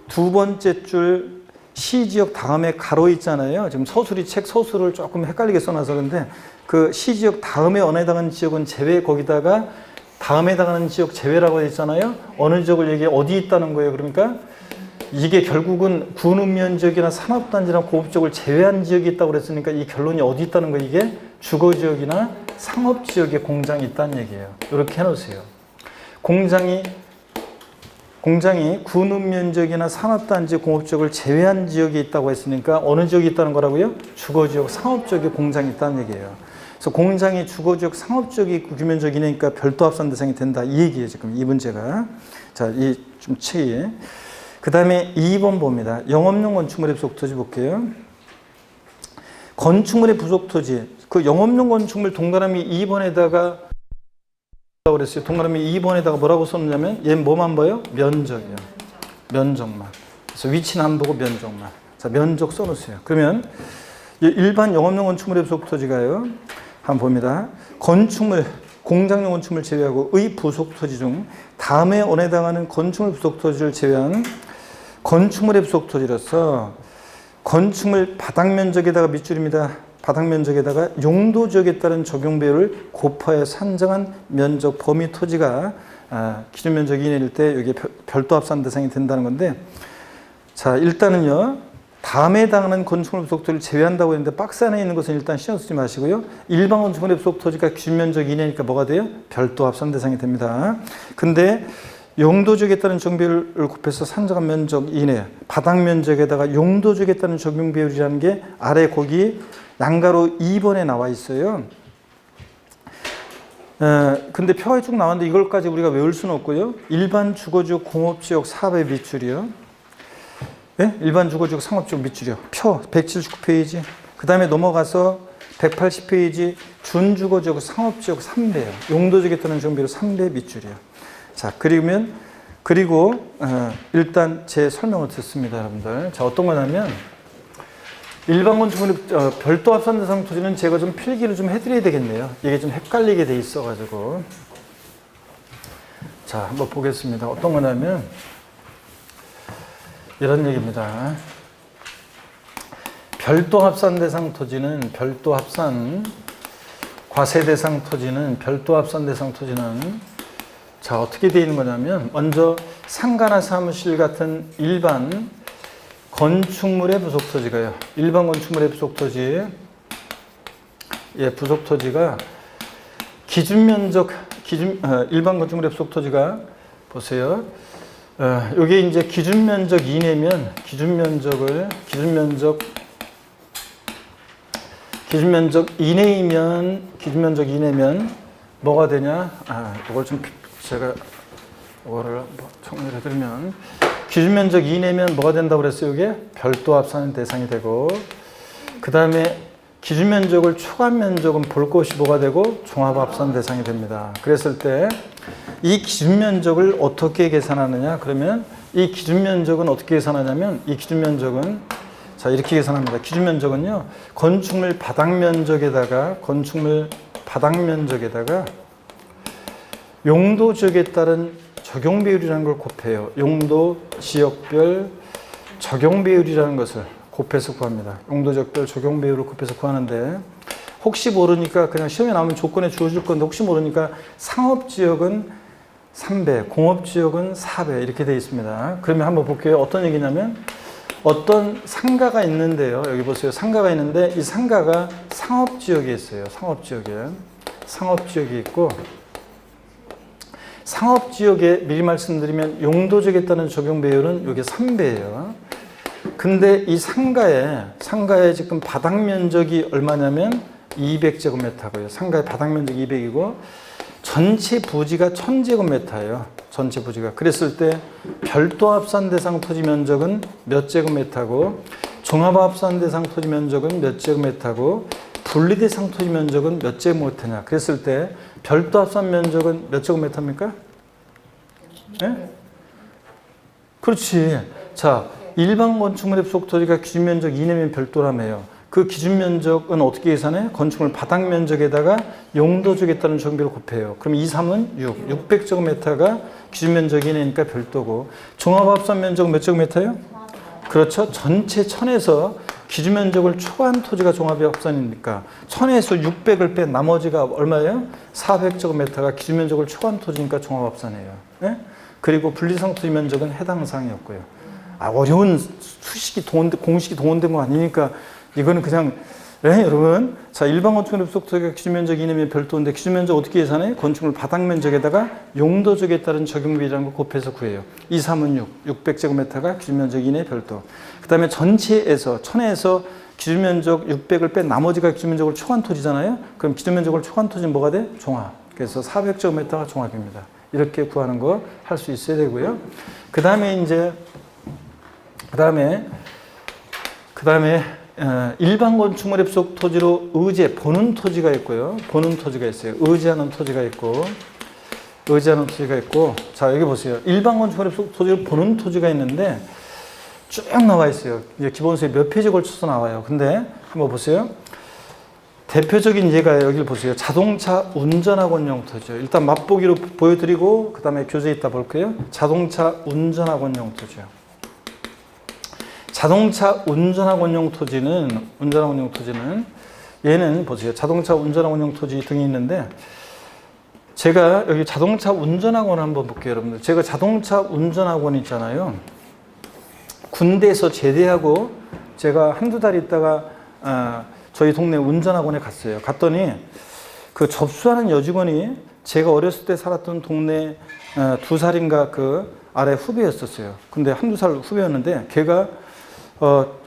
Speaker 1: 두 번째 줄 시지역 다음에 가로 있잖아요. 지금 서술이 책 서술을 조금 헷갈리게 써놔서 그런데 그 시지역 다음에 어느 해당하는 지역은 제외, 거기다가 다음에 해당하는 지역 제외라고 되어 있잖아요. 어느 지역을 얘기해, 어디 있다는 거예요. 그러니까 이게 결국은 군읍면적이나 산업단지나 공업적을 제외한 지역이 있다고 그랬으니까 이 결론이 어디 있다는 거예요. 이게 주거지역이나 상업지역에 공장이 있다는 얘기예요. 이렇게 해놓으세요. 공장이 군읍면적이나 산업단지, 공업적을 제외한 지역에 있다고 했으니까 어느 지역이 있다는 거라고요? 주거지역, 상업지역에 공장이 있다는 얘기예요. 그래서 공장이 주거지역, 상업지역이 있고 규면적 이내니까 별도 합산 대상이 된다. 이 얘기예요, 지금 이 문제가. 자, 이 좀 책이. 그 다음에 2번 봅니다. 영업용 건축물의 부속 토지 볼게요. 건축물의 부속 토지. 그 영업용 건축물 동그라미 2번에다가 그랬어요. 동그라미 2번에다가 뭐라고 썼냐면 얘는 뭐만 봐요? 면적이요. 면적만. 그래서 위치는 안 보고 면적만. 자, 면적 써놓으세요. 그러면 일반 영업용 건축물의 부속 토지가요. 한번 봅니다. 건축물, 공장용 건축물 제외하고 의 부속 토지 중 다음에 원에 해당하는 건축물 부속 토지를 제외한 건축물의 부속 토지로서 건축물 바닥 면적에다가 밑줄입니다. 바닥 면적에다가 용도 지역에 따른 적용 비율을 곱하여 산정한 면적 범위 토지가 기준 면적 이내일 때 여기 별도 합산 대상이 된다는 건데, 자 일단은요 다음에 해당하는 건축물 부속 토지를 제외한다고 했는데 박스 안에 있는 것은 일단 신경 쓰지 마시고요. 일반 건축물의 부속 토지가 기준 면적 이내니까 뭐가 돼요? 별도 합산 대상이 됩니다. 근데 용도 지역에 따른 적용 비율을 곱해서 산정한 면적 이내, 바닥 면적에다가 용도 지역에 따른 적용 비율이라는 게 아래 거기 양가로 2번에 나와 있어요. 근데 표가 쭉 나왔는데 이걸까지 우리가 외울 수는 없고요. 일반 주거지역 공업지역 사업의 밑줄이요. 네? 일반 주거지역 상업지역 밑줄이요. 표 179페이지. 그 다음에 넘어가서 180페이지 준주거지역 상업지역 3배요. 용도지역에 따른 적용비율 3배 밑줄이요. 자, 그리고 일단 제 설명을 듣습니다, 여러분들. 자, 어떤 거냐면 일반 건축물의 별도 합산 대상 토지는 제가 좀 필기를 좀 해드려야 되겠네요. 이게 좀 헷갈리게 돼 있어가지고. 자, 한번 보겠습니다. 어떤 거냐면 이런 얘기입니다. 별도 합산 대상 토지는 별도 합산, 과세 대상 토지는 별도 합산 대상 토지는 자 어떻게 되어 있는 거냐면 먼저 상가나 사무실 같은 일반 건축물의 부속 토지가요. 일반 건축물의 부속 토지, 부속 토지가 기준 면적, 일반 건축물의 부속 토지가 보세요. 요게 이제 기준 면적 이내면 기준 면적 이내면 뭐가 되냐? 이걸 좀 제가 이거를 정리를 해드리면 기준 면적 이내면 뭐가 된다고 그랬어요? 이게 별도 합산 대상이 되고, 그 다음에 기준 면적을 초과한 면적은 볼 것이 뭐가 되고 종합 합산 대상이 됩니다. 그랬을 때 이 기준 면적을 어떻게 계산하느냐? 그러면 이 기준 면적은 어떻게 계산하냐면 이 기준 면적은 자 이렇게 계산합니다. 기준 면적은요 건축물 바닥 면적에다가 용도 지역에 따른 적용 비율이라는 걸 곱해요. 용도 지역별 적용 비율이라는 것을 곱해서 구합니다. 용도 지역별 적용 비율을 곱해서 구하는데 혹시 모르니까 그냥 시험에 나오면 조건에 주어질 건데 혹시 모르니까 상업지역은 3배, 공업지역은 4배 이렇게 되어 있습니다. 그러면 한번 볼게요. 어떤 얘기냐면 어떤 상가가 있는데요. 여기 보세요. 상가가 있는데 이 상가가 상업지역에 있어요. 상업지역에 있고 상업지역에 미리 말씀드리면 용도지역에 따른 적용 배율은 이게 3배예요. 근데 이 상가에 지금 바닥 면적이 얼마냐면 200제곱미터고요. 상가의 바닥 면적이 200이고 전체 부지가 1000제곱미터예요. 전체 부지가. 그랬을 때 별도 합산 대상 토지 면적은 몇 제곱미터고 종합 합산 대상 토지 면적은 몇 제곱미터고 분리 대상 토지 면적은 몇 제곱미터냐. 그랬을 때 별도 합산 면적은 몇 제곱미터입니까? 네? 그렇지. 자, 일반 건축물의 부속 토지가 기준 면적 이내면 별도라며요. 그 기준 면적은 어떻게 계산해? 건축물 바닥 면적에다가 용도 지역에 따른 적용비를 곱해요. 그럼 2, 3은 600제곱미터가 기준 면적 이내니까 별도고 종합 합산 면적은 몇 제곱미터예요? 그렇죠. 전체 1000에서 기준 면적을 초과한 토지가 종합 합산이니까 1000에서 600을 뺀 나머지가 얼마예요? 400제곱미터가 기준 면적을 초과한 토지니까 종합 합산이에요. 네? 그리고 분리상 토지 면적은 해당 사항이었고요. 어려운 공식이 동원된 거 아니니까 이거는 그냥 여러분 자 일반 건축물의 부속 토지가 기준 면적 이내면 별도인데 기준 면적 어떻게 계산해? 건축물 바닥 면적에다가 용도 지역에 따른 적용비라는 걸 곱해서 구해요. 2, 3은 600제곱미터가 기준 면적 이내 별도. 그 다음에 전체에서 1000에서 기준 면적 600을 뺀 나머지가 기준 면적을 초과한 토지잖아요. 그럼 기준 면적을 초과한 토지는 뭐가 돼? 종합. 그래서 400제곱미터가 종합입니다. 이렇게 구하는 거 할 수 있어야 되고요. 그 다음에 일반 건축물의 부속 토지로 보는 토지가 있고요. 보는 토지가 있어요. 의지하는 토지가 있고, 자, 여기 보세요. 일반 건축물의 부속 토지로 보는 토지가 있는데 쭉 나와 있어요. 이제 기본서에 몇 페이지에 걸쳐서 나와요. 근데 한번 보세요. 대표적인 예가 여기를 보세요. 자동차 운전학원용 토지요. 일단 맛보기로 보여드리고 그 다음에 교재에 있다 볼게요. 자동차 운전학원용 토지요. 자동차 운전학원용 토지는 얘는 보세요. 자동차 운전학원용 토지 등이 있는데 제가 여기 자동차 운전학원 한번 볼게요, 여러분들. 제가 자동차 운전학원 있잖아요. 군대에서 제대하고 제가 한두 달 있다가 저희 동네 운전학원에 갔어요. 갔더니 그 접수하는 여직원이 제가 어렸을 때 살았던 동네 2살인가 그 아래 후배였었어요. 근데 한두 살 후배였는데 걔가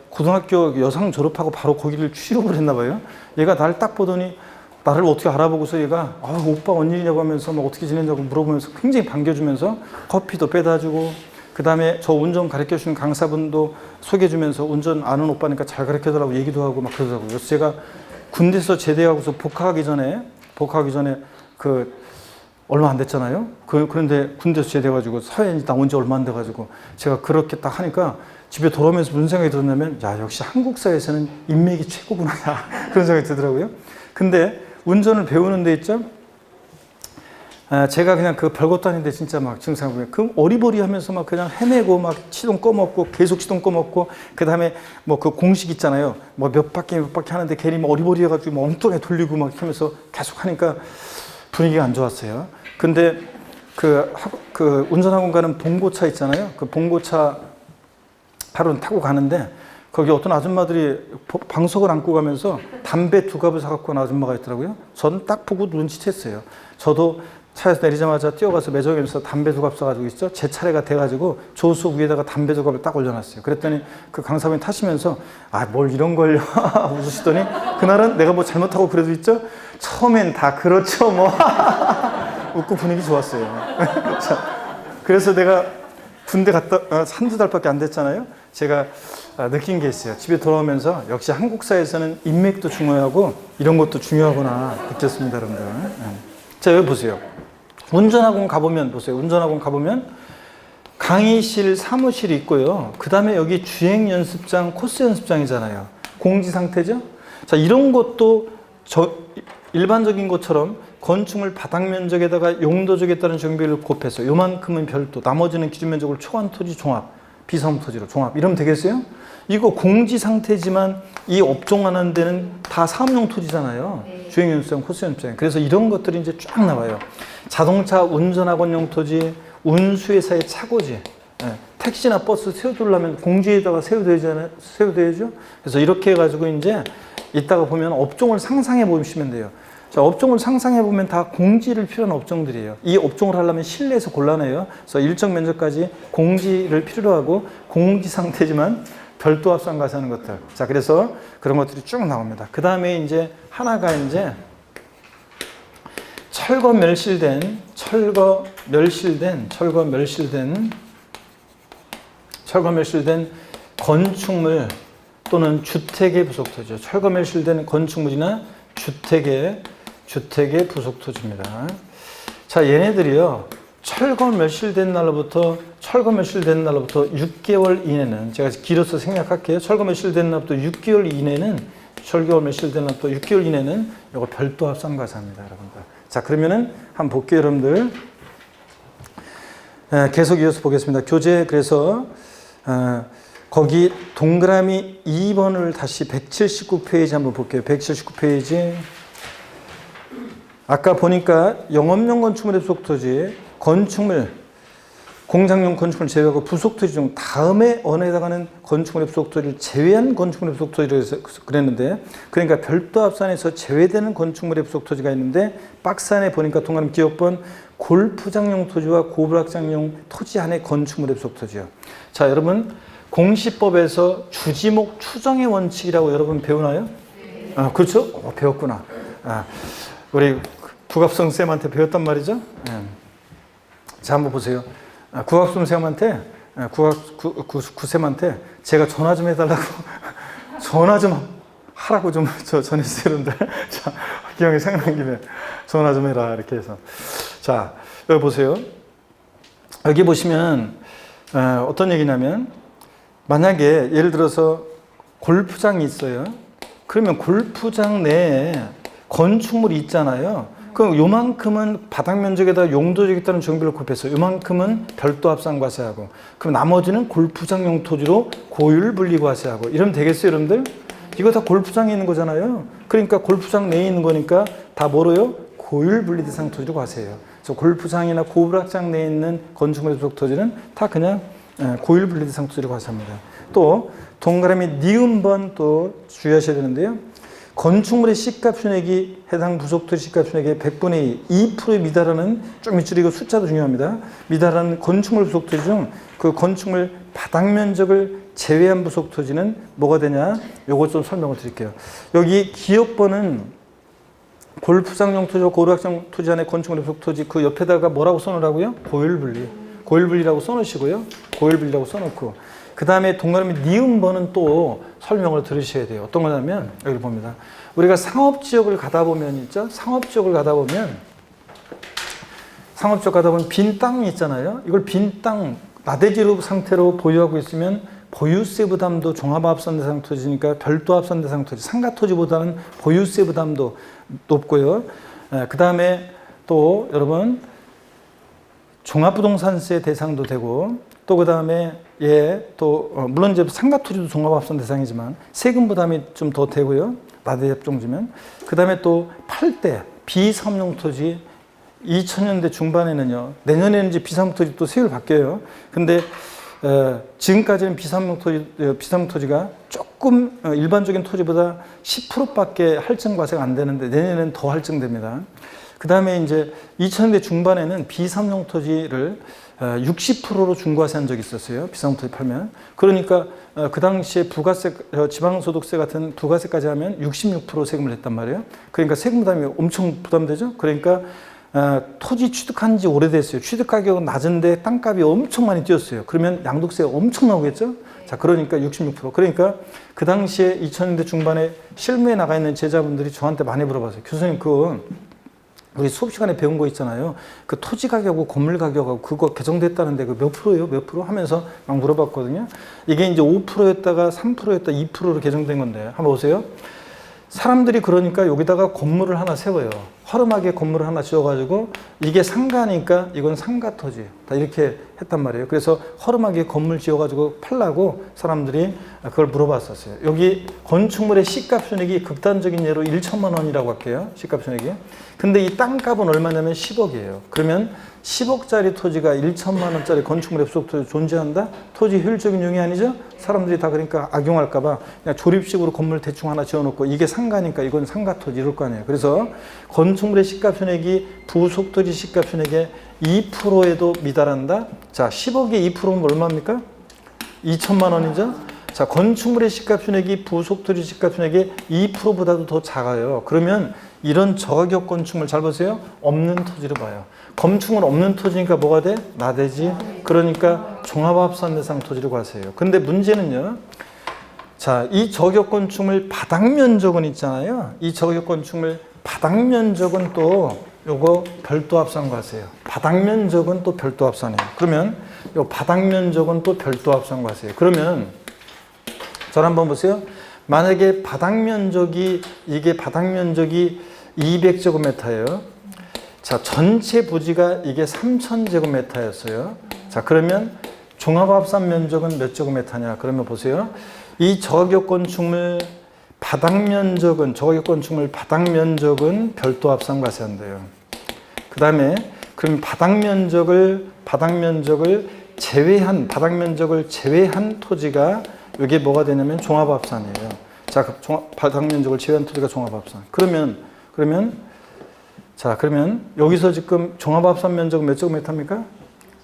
Speaker 1: 고등학교 여상 졸업하고 바로 거기를 취업을 했나 봐요. 얘가 나를 딱 보더니 나를 어떻게 알아보고서 얘가 오빠 웬일이냐고 하면서 막 어떻게 지내냐고 물어보면서 굉장히 반겨주면서 커피도 빼다 주고 그 다음에 저 운전 가르쳐주는 강사분도 소개해주면서 운전 아는 오빠니까 잘 가르쳐달라고 얘기도 하고 막 그러더라고요. 그래서 제가 군대에서 제대하고서 복학하기 전에 그 얼마 안 됐잖아요. 그런데 군대에서 제대해가지고 사회에 나온 지 얼마 안 돼가지고 제가 그렇게 딱 하니까 집에 돌아오면서 무슨 생각이 들었냐면 야 역시 한국 사회에서는 인맥이 최고구나 그런 생각이 들더라고요. 근데 운전을 배우는 데 있죠. 제가 그냥 그 별것도 아닌데 진짜 막 지금 생각해보면 그 어리버리하면서 막 그냥 헤매고 막 시동 꺼먹고 계속 시동 꺼먹고 그 다음에 뭐 그 공식 있잖아요. 뭐 몇 바퀴 하는데 괜히 막 어리버리해가지고 막 엉뚱하게 돌리고 막 하면서 계속 하니까 분위기가 안 좋았어요. 근데 그 운전학원 가는 봉고차 있잖아요. 그 봉고차 바로 타고 가는데 거기 어떤 아줌마들이 방석을 안고 가면서 담배 2갑을 사갖고 온 아줌마가 있더라고요. 저는 딱 보고 눈치챘어요. 저도 차에서 내리자마자 뛰어가서 매점에서 담배 2갑 사가지고 있죠. 제 차례가 돼가지고 조수석 위에다가 담배 2갑을 딱 올려놨어요. 그랬더니 그 강사분이 타시면서 뭘 이런 걸요 웃으시더니 그날은 내가 뭐 잘못하고 그래도 있죠. 처음엔 다 그렇죠 뭐 웃고 분위기 좋았어요. 그래서 내가 군대 갔다 한두 달밖에 안 됐잖아요. 제가 느낀 게 있어요. 집에 돌아오면서 역시 한국 사회에서는 인맥도 중요하고 이런 것도 중요하구나 느꼈습니다, 여러분들. 자, 여기 보세요. 운전학원 가보면 보세요. 운전학원 가보면 강의실, 사무실이 있고요. 그 다음에 여기 주행 연습장, 코스 연습장이잖아요. 공지 상태죠. 자, 이런 것도 일반적인 것처럼 건축물 바닥 면적에다가 용도적에 따른 정비를 곱해서 요만큼은 별도, 나머지는 기준 면적을 초안 토지 종합, 비사업 토지로 종합 이러면 되겠어요? 이거 공지 상태지만 이 업종 하는 데는 다 사업용 토지잖아요. 네. 주행 연습장, 코스 연습장. 그래서 이런 것들이 이제 쫙 나와요. 자동차 운전학원용 토지, 운수회사의 차고지. 네. 택시나 버스 세워두려면 공지에다가 세워둬야죠. 그래서 이렇게 해가지고 이제 이따가 보면 업종을 상상해 보시면 돼요. 자, 업종을 상상해 보면 다 공지를 필요한 업종들이에요. 이 업종을 하려면 실내에서 곤란해요. 그래서 일정 면적까지 공지를 필요로 하고 공지 상태지만 별도 합산가서 하는 것들. 자, 그래서 그런 것들이 쭉 나옵니다. 그 다음에 이제 하나가 이제 철거 멸실된 건축물 또는 주택의 부속토지죠. 철거 멸실된 건축물이나 주택의 부속토지입니다. 자, 얘네들이요. 철거 멸실된 날로부터 6개월 이내는 제가 길어서 생략할게요. 철거 멸실된 날부터 6개월 이내는 이거 별도 합산가사입니다, 여러분들. 자, 그러면은 한번 볼게요, 여러분들. 계속 이어서 보겠습니다. 교재 그래서 거기 동그라미 2번을 다시 179페이지 한번 볼게요. 179페이지. 아까 보니까 영업용 건축물의 부속토지, 건축물, 공장용 건축물 제외하고 부속토지 중 다음에 언에 해당하는 건축물의 부속토지를 제외한 건축물의 부속토지를 그랬는데, 그러니까 별도 합산에서 제외되는 건축물의 부속토지가 있는데 박스 안에 보니까 동그라미 기억번 골프장용 토지와 고불악장용 토지 안에 건축물의 부속토지요. 자, 여러분 공시법에서 주지목 추정의 원칙이라고 여러분 배우나요? 네. 그렇죠? 배웠구나. 우리 국악성 쌤한테 배웠단 말이죠. 자, 한번 보세요. 국악성 쌤한테 구쌤한테 제가 전화 좀 해달라고 전화 좀 하라고 좀 전했어요, 여러분들. 자, 기왕에 생각난 김에 전화 좀 해라 이렇게 해서. 자, 여기 보세요. 여기 보시면 어떤 얘기냐면, 만약에 예를 들어서 골프장이 있어요. 그러면 골프장 내에 건축물이 있잖아요. 그럼 요만큼은 바닥 면적에다 용도적에 따른 정비를 곱해서 요만큼은 별도 합산 과세하고, 그럼 나머지는 골프장용 토지로 고율 분리 과세하고 이러면 되겠어요, 여러분들? 이거 다 골프장에 있는 거잖아요. 그러니까 골프장 내에 있는 거니까 다 뭐로요? 고율 분리 대상 토지로 과세해요. 그래서 골프장이나 고불악장 내에 있는 건축물의 부속 토지는 다 그냥 고율 분리 대상 토지로 과세합니다. 또 동그라미 니은번 또 주의하셔야 되는데요. 건축물의 시가 순액이 해당 부속 토지 시가 순액의 100분의 2%에 미달하는 좀 밑줄이 이거 숫자도 중요합니다. 미달하는 건축물 부속 토지 중 그 건축물 바닥 면적을 제외한 부속 토지는 뭐가 되냐? 요것 좀 설명을 드릴게요. 여기 기업번은 골프장용 토지와 고르락장 토지 안에 건축물 부속 토지 그 옆에다가 뭐라고 써놓으라고요? 고율분리. 고율분리라고 써놓으시고요. 고율분리라고 써놓고 그 다음에 동그라미 니은번은 또 설명을 들으셔야 돼요. 어떤 거냐면 여기 봅니다. 우리가 상업지역을 가다 보면 있죠. 상업지역을 가다 보면 빈 땅이 있잖아요. 이걸 빈 땅 나대지루 상태로 보유하고 있으면 보유세 부담도 종합합산 대상 토지니까 별도 합산 대상 토지, 상가 토지보다는 보유세 부담도 높고요. 그 다음에 또 여러분 종합부동산세 대상도 되고 또 그 다음에 물론 이제 상가 토지도 종합합산 대상이지만 세금 부담이 좀 더 되고요. 나대협종지면 그 다음에 또 팔 때 비사업용 토지 2000년대 중반에는요. 내년에는 이제 비사업용 토지 또 세율 바뀌어요. 근데 지금까지는 비사업용 토지가 조금 일반적인 토지보다 10%밖에 할증과세가 안 되는데 내년에는 더 할증됩니다. 그 다음에 이제 2000년대 중반에는 비사업용 토지를 60%로 중과세한 적이 있었어요. 비사업용 토지 팔면. 그러니까 그 당시에 부가세, 지방소득세 같은 부가세까지 하면 66% 세금을 냈단 말이에요. 그러니까 세금 부담이 엄청 부담되죠. 그러니까 토지 취득한 지 오래됐어요. 취득 가격은 낮은데 땅값이 엄청 많이 뛰었어요. 그러면 양도세가 엄청 나오겠죠? 자, 그러니까 66%. 그러니까 그 당시에 2000년대 중반에 실무에 나가 있는 제자분들이 저한테 많이 물어봤어요. 교수님, 우리 수업 시간에 배운 거 있잖아요. 그 토지 가격하고 건물 가격하고 그거 개정됐다는데 그 몇 프로예요? 몇 프로? 하면서 막 물어봤거든요. 이게 이제 5%였다가 3%였다 2%로 개정된 건데 한번 보세요. 사람들이 그러니까 여기다가 건물을 하나 세워요. 허름하게 건물을 하나 지어가지고 이게 상가니까 이건 상가 토지. 다 이렇게 했단 말이에요. 그래서 허름하게 건물 지어가지고 팔라고 사람들이 그걸 물어봤었어요. 여기 건축물의 시가 순익이 극단적인 예로 1천만 원이라고 할게요. 시가 순익이. 근데 이 땅값은 얼마냐면 10억이에요. 그러면 10억짜리 토지가 1천만 원짜리 건축물의 부속 토지 존재한다? 토지 효율적인 용이 아니죠? 사람들이 다 그러니까 악용할까봐 그냥 조립식으로 건물 대충 하나 지어놓고 이게 상가니까 이건 상가 토지 이럴 거 아니에요. 그래서 건축물의 시가 순액이 부속 토지 시가 순액의 2%에도 미달한다? 자, 10억의 2%면 얼마입니까? 2천만 원이죠? 자, 건축물의 시가 순액이 부속 토지 시가 순액의 2%보다도 더 작아요. 그러면 이런 저가격 건축물 잘 보세요. 없는 토지로 봐요. 건축물 없는 토지니까 뭐가 돼? 나대지. 그러니까 종합합산 대상 토지로 과세해요. 근데 문제는요. 자, 이 저격 건축물 바닥 면적은 있잖아요. 이 저격 건축물 바닥 면적은 또 요거 별도 합산 과세예요. 바닥 면적은 또 별도 합산이에요. 그러면 요 바닥 면적은 또 별도 합산 과세예요. 그러면 저를 한번 보세요. 만약에 바닥 면적이 200제곱미터예요. 자, 전체 부지가 이게 3000제곱미터였어요. 자, 그러면 종합합산 면적은 몇 제곱미터냐? 그러면 보세요. 이 저격 건축물 바닥 면적은 별도 합산 과세한대요. 그 다음에 그럼 바닥 면적을 제외한 토지가 이게 뭐가 되냐면 종합합산이에요. 자, 바닥 면적을 제외한 토지가 종합합산. 그러면 여기서 지금 종합합산 면적은 몇 제곱미터입니까?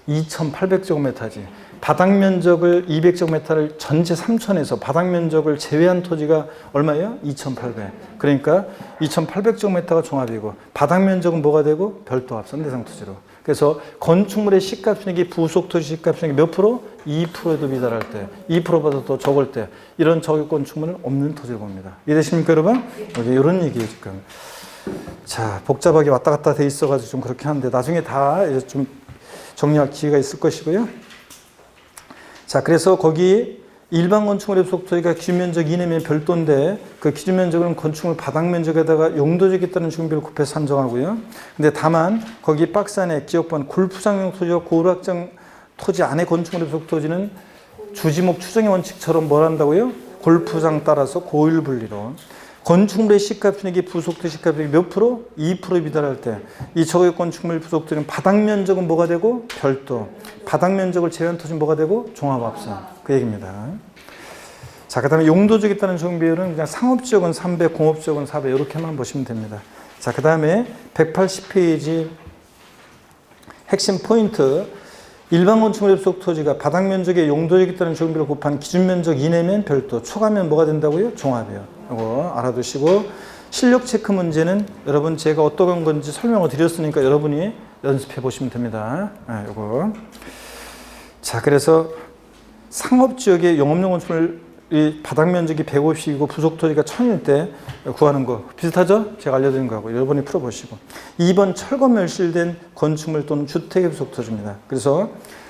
Speaker 1: 2800제곱미터지. 바닥 면적을 200제곱미터를 전체 3000에서 바닥 면적을 제외한 토지가 얼마예요? 2800. 그러니까 2800제곱미터가 종합이고 바닥 면적은 뭐가 되고? 별도 합산 대상 토지로. 그래서 건축물의 시가순익이 부속 토지 시가순익이 몇 프로? 2%에도 미달할 때, 2%보다 더 적을 때 이런 저격 건축물은 없는 토지를 봅니다. 이해되십니까, 여러분? 여기 이런 얘기예요, 지금. 자, 복잡하게 왔다 갔다 돼 있어가지고 좀 그렇게 하는데 나중에 다 이제 좀 정리할 기회가 있을 것이고요. 자, 그래서 거기 일반 건축물의 부속 토지가 기준면적 이내면 별도인데 그 기준면적은 건축물 바닥 면적에다가 용도적에 따른 중비를 곱해서 산정하고요. 근데 다만 거기 박스 안에 기억번 골프장용 토지와 고르락장 토지 안에 건축물의 부속 토지는 주지목 추정의 원칙처럼 뭘 한다고요? 골프장 따라서 고일 분리로 건축물의 시가 편익이 부속토 시가 편익이 몇 프로? 2%에 비달할 때 이 저격 건축물 부속토는 바닥 면적은 뭐가 되고? 별도. 바닥 면적을 제외한 토지는 뭐가 되고? 종합합산. 그 얘기입니다. 자, 그 다음에 용도지역에 따른 적용 비율은 그냥 상업지역은 300, 공업지역은 400 이렇게만 보시면 됩니다. 자, 그 다음에 180페이지 핵심 포인트. 일반 건축물의 부속 토지가 바닥 면적의 용도지역에 따른 적용 비율을 곱한 기준 면적 이내면 별도, 초과면 뭐가 된다고요? 종합이요. 이거 알아두시고 실력 체크 문제는 여러분 제가 어떤 건지 설명을 드렸으니까 여러분이 연습해 보시면 됩니다. 이거. 자, 그래서 상업지역의 영업용 건축물이 바닥 면적이 150이고 부속 토지가 1000일 때 구하는 거 비슷하죠? 제가 알려드린 거하고 여러분이 풀어보시고 2번 철거 멸실된 건축물 또는 주택의 부속 토지입니다. 그래서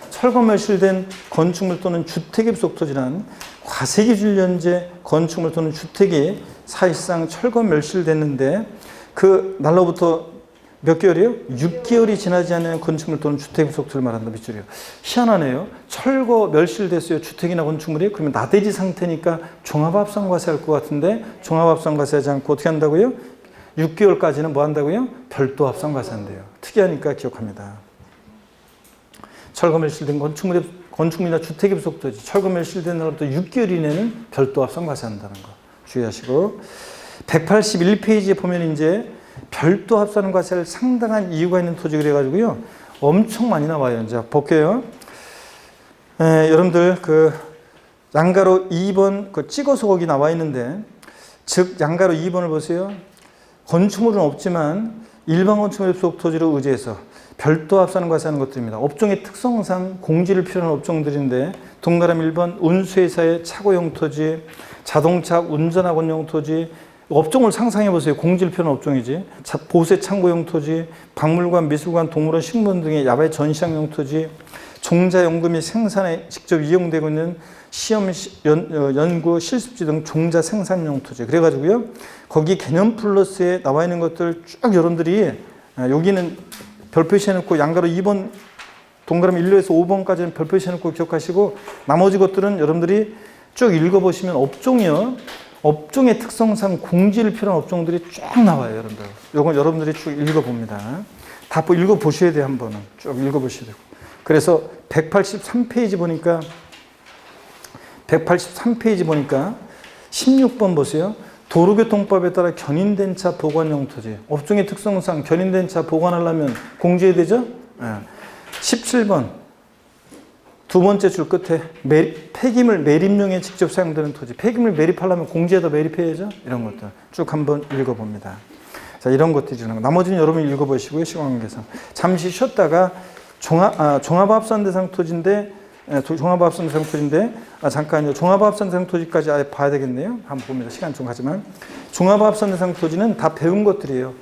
Speaker 1: 철거 멸실된 건축물 또는 주택의 부속 토지란 과세기준련제 건축물 또는 주택이 사실상 철거 멸실됐는데 그 날로부터 몇 개월이요? 6개월이 지나지 않은 건축물 또는 주택 부속 토지를 말한다. 밑줄이요. 희한하네요. 철거 멸실됐어요. 주택이나 건축물이. 그러면 나대지 상태니까 종합합산과세 할 것 같은데 종합합산과세 하지 않고 어떻게 한다고요? 6개월까지는 뭐 한다고요? 별도 합산과세 한대요. 특이하니까 기억합니다. 철거 멸실된 건축물이나 주택의 부속 토지 철거 멸실된 날부터 6개월 이내는 별도 합산과세 한다는 거 주의하시고 181페이지에 보면 이제 별도 합산과세를 상당한 이유가 있는 토지 그래가지고요 엄청 많이 나와요. 이제 볼게요. 여러분들 그 양가로 2번 그 찍어서 거기 나와 있는데 즉 양가로 2번을 보세요. 건축물은 없지만 일반 건축물의 부속 토지로 의지해서 별도 합산과세 하는 것들입니다. 업종의 특성상 공지를 필요한 업종들인데 동그라미 1번 운수회사의 차고용 토지, 자동차 운전학원용 토지, 업종을 상상해 보세요. 공지를 필요한 업종이지. 보세 창고용 토지, 박물관, 미술관, 동물원, 식물원 등의 야외 전시장용 토지, 종자 연구 및 생산에 직접 이용되고 있는 시험, 연구, 실습지 등 종자 생산용 토지. 그래가지고요. 거기 개념 플러스에 나와 있는 것들 쭉 여러분들이 여기는 별 표시해놓고 양가로 2번 동그라미 1로에서 5번까지는 별 표시해놓고 기억하시고 나머지 것들은 여러분들이 쭉 읽어보시면 업종이요. 업종의 특성상 공지를 필요한 업종들이 쭉 나와요. 여러분들. 이건 여러분들이 쭉 읽어봅니다. 다 읽어보셔야 돼요. 한 번은. 쭉 읽어보셔야 되고. 그래서 183페이지 보니까 16번 보세요. 도로교통법에 따라 견인된 차 보관용 토지. 업종의 특성상 견인된 차 보관하려면 공지해야 되죠? 17번. 두 번째 줄 끝에 폐기물 매립용에 직접 사용되는 토지. 폐기물 매립하려면 공지에다 매립해야죠? 이런 것들. 쭉 한번 읽어봅니다. 자, 이런 것들이 나머지는 여러분이 읽어보시고요. 시간 관계상. 잠시 쉬었다가 종합합산 대상 토지인데 잠깐요. 종합합산 대상 토지까지 아예 봐야 되겠네요. 한번 봅니다. 시간 좀 가지만. 종합합산 대상 토지는 다 배운 것들이에요.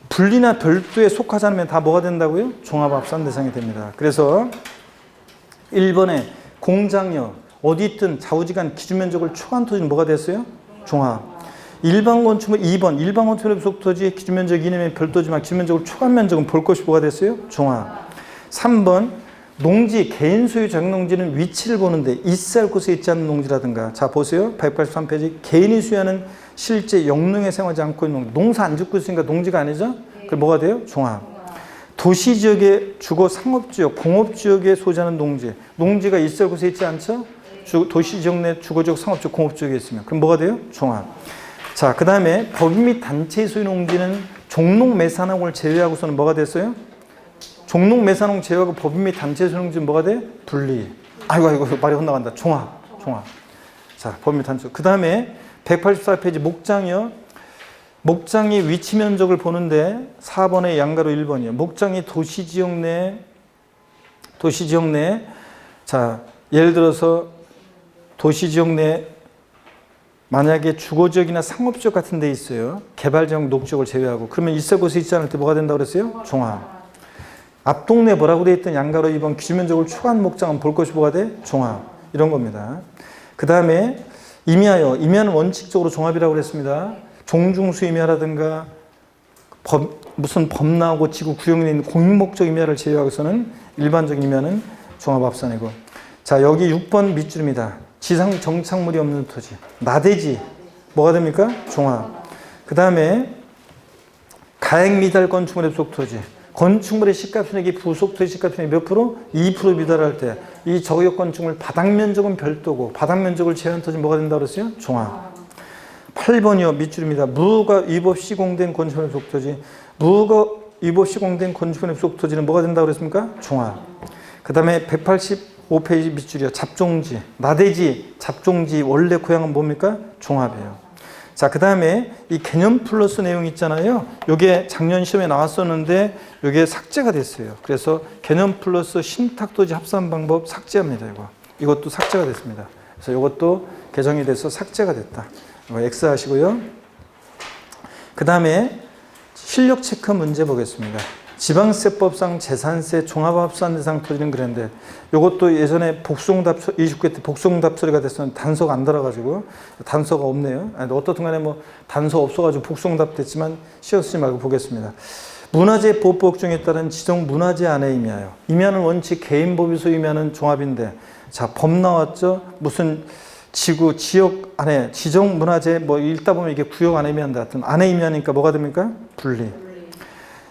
Speaker 1: 분리나 별도에 속하지 않으면 다 뭐가 된다고요? 종합합산 대상이 됩니다. 그래서 1번에 공장요. 어디 있든 좌우지간 기준면적을 초과한 토지는 뭐가 됐어요? 종합. 일반 건축물 2번. 일반 건축물의 부속 토지 기준면적 이내면 별도지만 기준면적을 초과한 면적은 볼 것이 뭐가 됐어요? 종합. 3번. 농지, 개인 소유 작농지는 위치를 보는데 있을 곳에 있지 않는 농지라든가. 자, 보세요. 183페이지. 개인이 소유하는 실제 영농에 사용하지 않고 있는 농사 안 짓고 있으니까 농지가 아니죠? 그럼 뭐가 돼요? 종합. 도시지역의 주거 상업지역, 공업지역에 소지하는 농지. 농지가 있을 곳에 있지 않죠? 도시지역 내 주거지역, 상업지역, 공업지역에 있으면. 그럼 뭐가 돼요? 종합. 자, 그 다음에 법인 및 단체의 소유 농지는 종농 매산항을 제외하고서는 뭐가 됐어요? 종농 매산항 제외하고 법인 및 단체의 소유 농지는 뭐가 돼? 분리. 아이고, 말이 혼나간다. 종합. 자, 법인 및 단체. 그 다음에 184페이지 목장이요. 목장이 위치 면적을 보는데 4번에 양가로 1번이에요. 목장이 도시지역 내 자, 예를 들어서 도시지역 내 만약에 주거지역이나 상업지역 같은 데 있어요. 개발지역, 녹지역을 제외하고. 그러면 있을 곳에 있지 않을 때 뭐가 된다고 그랬어요? 종합. 앞 동네 뭐라고 돼 있던 양가로 2번 기준면적을 초과한 목장은 볼 것이 뭐가 돼? 종합. 이런 겁니다. 그 다음에 임야요. 임야는 원칙적으로 종합이라고 그랬습니다. 종중수 임야라든가 무슨 범람하고 지구 구역에 있는 공익목적 임야를 제외하고서는 일반적인 임야는 종합합산이고. 자, 여기 6번 밑줄입니다. 지상 정착물이 없는 토지. 나대지. 뭐가 됩니까? 종합. 그 다음에 가액 미달 건축물의 부속 토지. 건축물의 시가편익이 부속 토지 시가편익 몇 프로? 2% 미달할 때 이 저격 건축물 바닥 면적은 별도고 바닥 면적을 제한 토지 뭐가 된다고 그랬어요? 종합. 8번이요. 밑줄입니다. 무허가 위법 시공된 건축물의 부속 토지. 무허가 위법 시공된 건축물의 부속 토지는 뭐가 된다고 그랬습니까? 종합. 그 다음에 185페이지 밑줄이요. 잡종지. 나대지, 잡종지 원래 고향은 뭡니까? 종합이에요. 자, 그 다음에 이 개념 플러스 내용 있잖아요. 요게 작년 시험에 나왔었는데 요게 삭제가 됐어요. 그래서 개념 플러스 신탁토지 합산 방법 삭제합니다. 이것도 삭제가 됐습니다. 그래서 이것도 개정이 돼서 삭제가 됐다. 이거 X 하시고요. 그 다음에 실력 체크 문제 보겠습니다. 지방세법상 재산세 종합합산 대상 토지는 그랬는데 이것도 예전에 복송답 29회 때 복송답 처리가 됐었는데 단서가 안 달아가지고 단서가 없네요. 어떻든 간에 뭐 단서 없어가지고 복송답 됐지만 신경 쓰지 말고 보겠습니다. 문화재 보호법 중에 따른 지정 문화재 안에 임야요. 임야는 원칙 개인법에서 임야는 종합인데 자, 법 나왔죠? 무슨 지구 지역 안에 지정 문화재 뭐 읽다 보면 이게 구역 안에 임야인데 하여튼 안에 임야니까 뭐가 됩니까? 분리.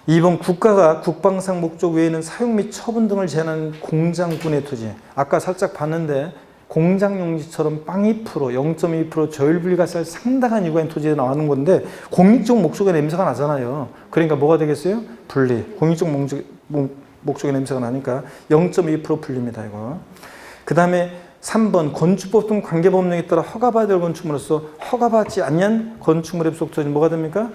Speaker 1: 2번 국가가 국방상 목적 외에는 사용 및 처분 등을 제한하는 공장군의 토지. 아까 살짝 봤는데 공장용지처럼 0.2% 저율분리가세 상당한 이유가 있는 토지에 나오는 건데 공익적 목적의 냄새가 나잖아요. 그러니까 뭐가 되겠어요? 분리. 공익적 목적의 냄새가 나니까 0.2% 분리입니다. 이거. 그 다음에 3번 건축법 등 관계법령에 따라 허가받아야 될 건축물로서 허가받지 않는 건축물의 부속 토지는 뭐가 됩니까?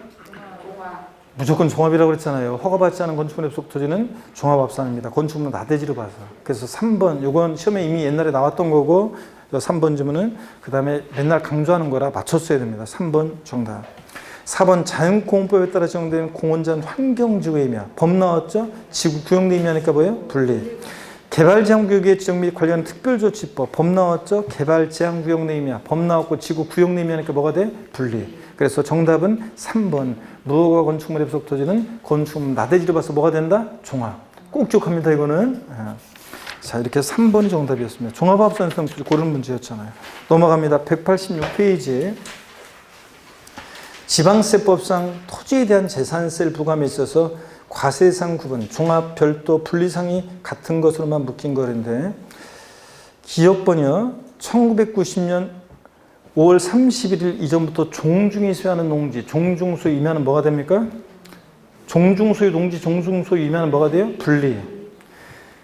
Speaker 1: 무조건 종합이라고 그랬잖아요. 허가받지 않은 건축물의 부속 토지는 종합합산입니다. 건축물은 나대지로 봐서. 그래서 3번, 요건 시험에 이미 옛날에 나왔던 거고 3번 질문은 그 다음에 맨날 강조하는 거라 맞췄어야 됩니다. 3번 정답. 4번 자연공원법에 따라 지정된 공원자는 환경지구의 임야. 법 나왔죠? 지구 구역내 임야니까 뭐예요? 분리. 개발제한구역의 지정 및 관련 특별조치법. 법 나왔죠? 개발제한구역 내 임야. 법 나왔고 지구 구역 내 임야니까 뭐가 돼? 분리. 그래서 정답은 3번. 무허가 건축물의 부속 토지는 건축물 나대지로 봐서 뭐가 된다? 종합. 꼭 기억합니다. 이거는. 자, 이렇게 3번이 정답이었습니다. 종합합산성 토지 고르는 문제였잖아요. 넘어갑니다. 186페이지. 지방세법상 토지에 대한 재산세를 부과함에 있어서 과세상 구분, 종합, 별도, 분리상이 같은 것으로만 묶인 거인데 기억번이요. 1990년 5월 31일 이전부터 종중이 소유하는 농지, 종중소유 임야는 뭐가 됩니까? 종중소유 농지, 종중소유 임야는 뭐가 돼요? 분리.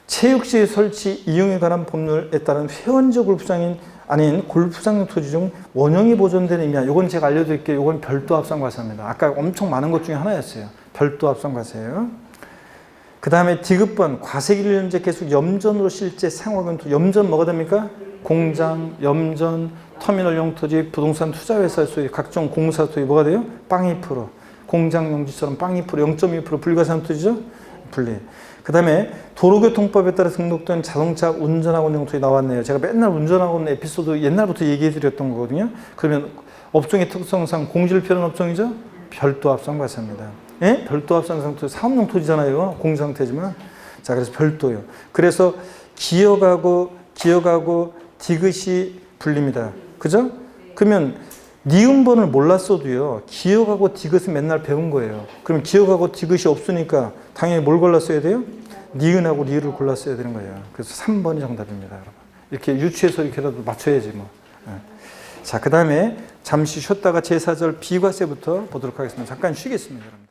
Speaker 1: 체육시설 설치 이용에 관한 법률에 따른 회원적 골프장인 아닌 골프장 토지 중 원형이 보존되는 임야. 이건 제가 알려드릴게요. 이건 별도 합산 과세입니다. 아까 엄청 많은 것 중에 하나였어요. 별도 합산 과세예요. 그 다음에 디귿번 과세기를 현재 계속 염전으로 실제 생활권 토지. 염전 뭐가 됩니까? 공장, 염전, 터미널 용토지, 부동산 투자회사 소유, 각종 공사 토지 뭐가 돼요? 0.2%. 공장 용지처럼 0.2% 불가산 토지죠? 분리. 그 다음에 도로교통법에 따라 등록된 자동차 운전학원 토지 나왔네요. 제가 맨날 운전학원 에피소드 옛날부터 얘기해 드렸던 거거든요. 그러면 업종의 특성상 공시를 필요한 업종이죠? 별도 합산 과세입니다. 예? 별도 합산 상토지 사업용 토지잖아요. 공상태지만. 자, 그래서 별도요. 그래서 기억하고 디귿이 분리입니다. 그죠? 그러면 니은번을 몰랐어도요. 기억하고 디귿은 맨날 배운 거예요. 그럼 기억하고 디귿이 없으니까 당연히 뭘 골랐어야 돼요? 니은하고 리을을 골랐어야 되는 거예요. 그래서 3번이 정답입니다. 여러분. 이렇게 유추해서 이렇게라도 맞춰야지 뭐. 자, 그 다음에 잠시 쉬었다가 제4절 비과세부터 보도록 하겠습니다. 잠깐 쉬겠습니다. 여러분.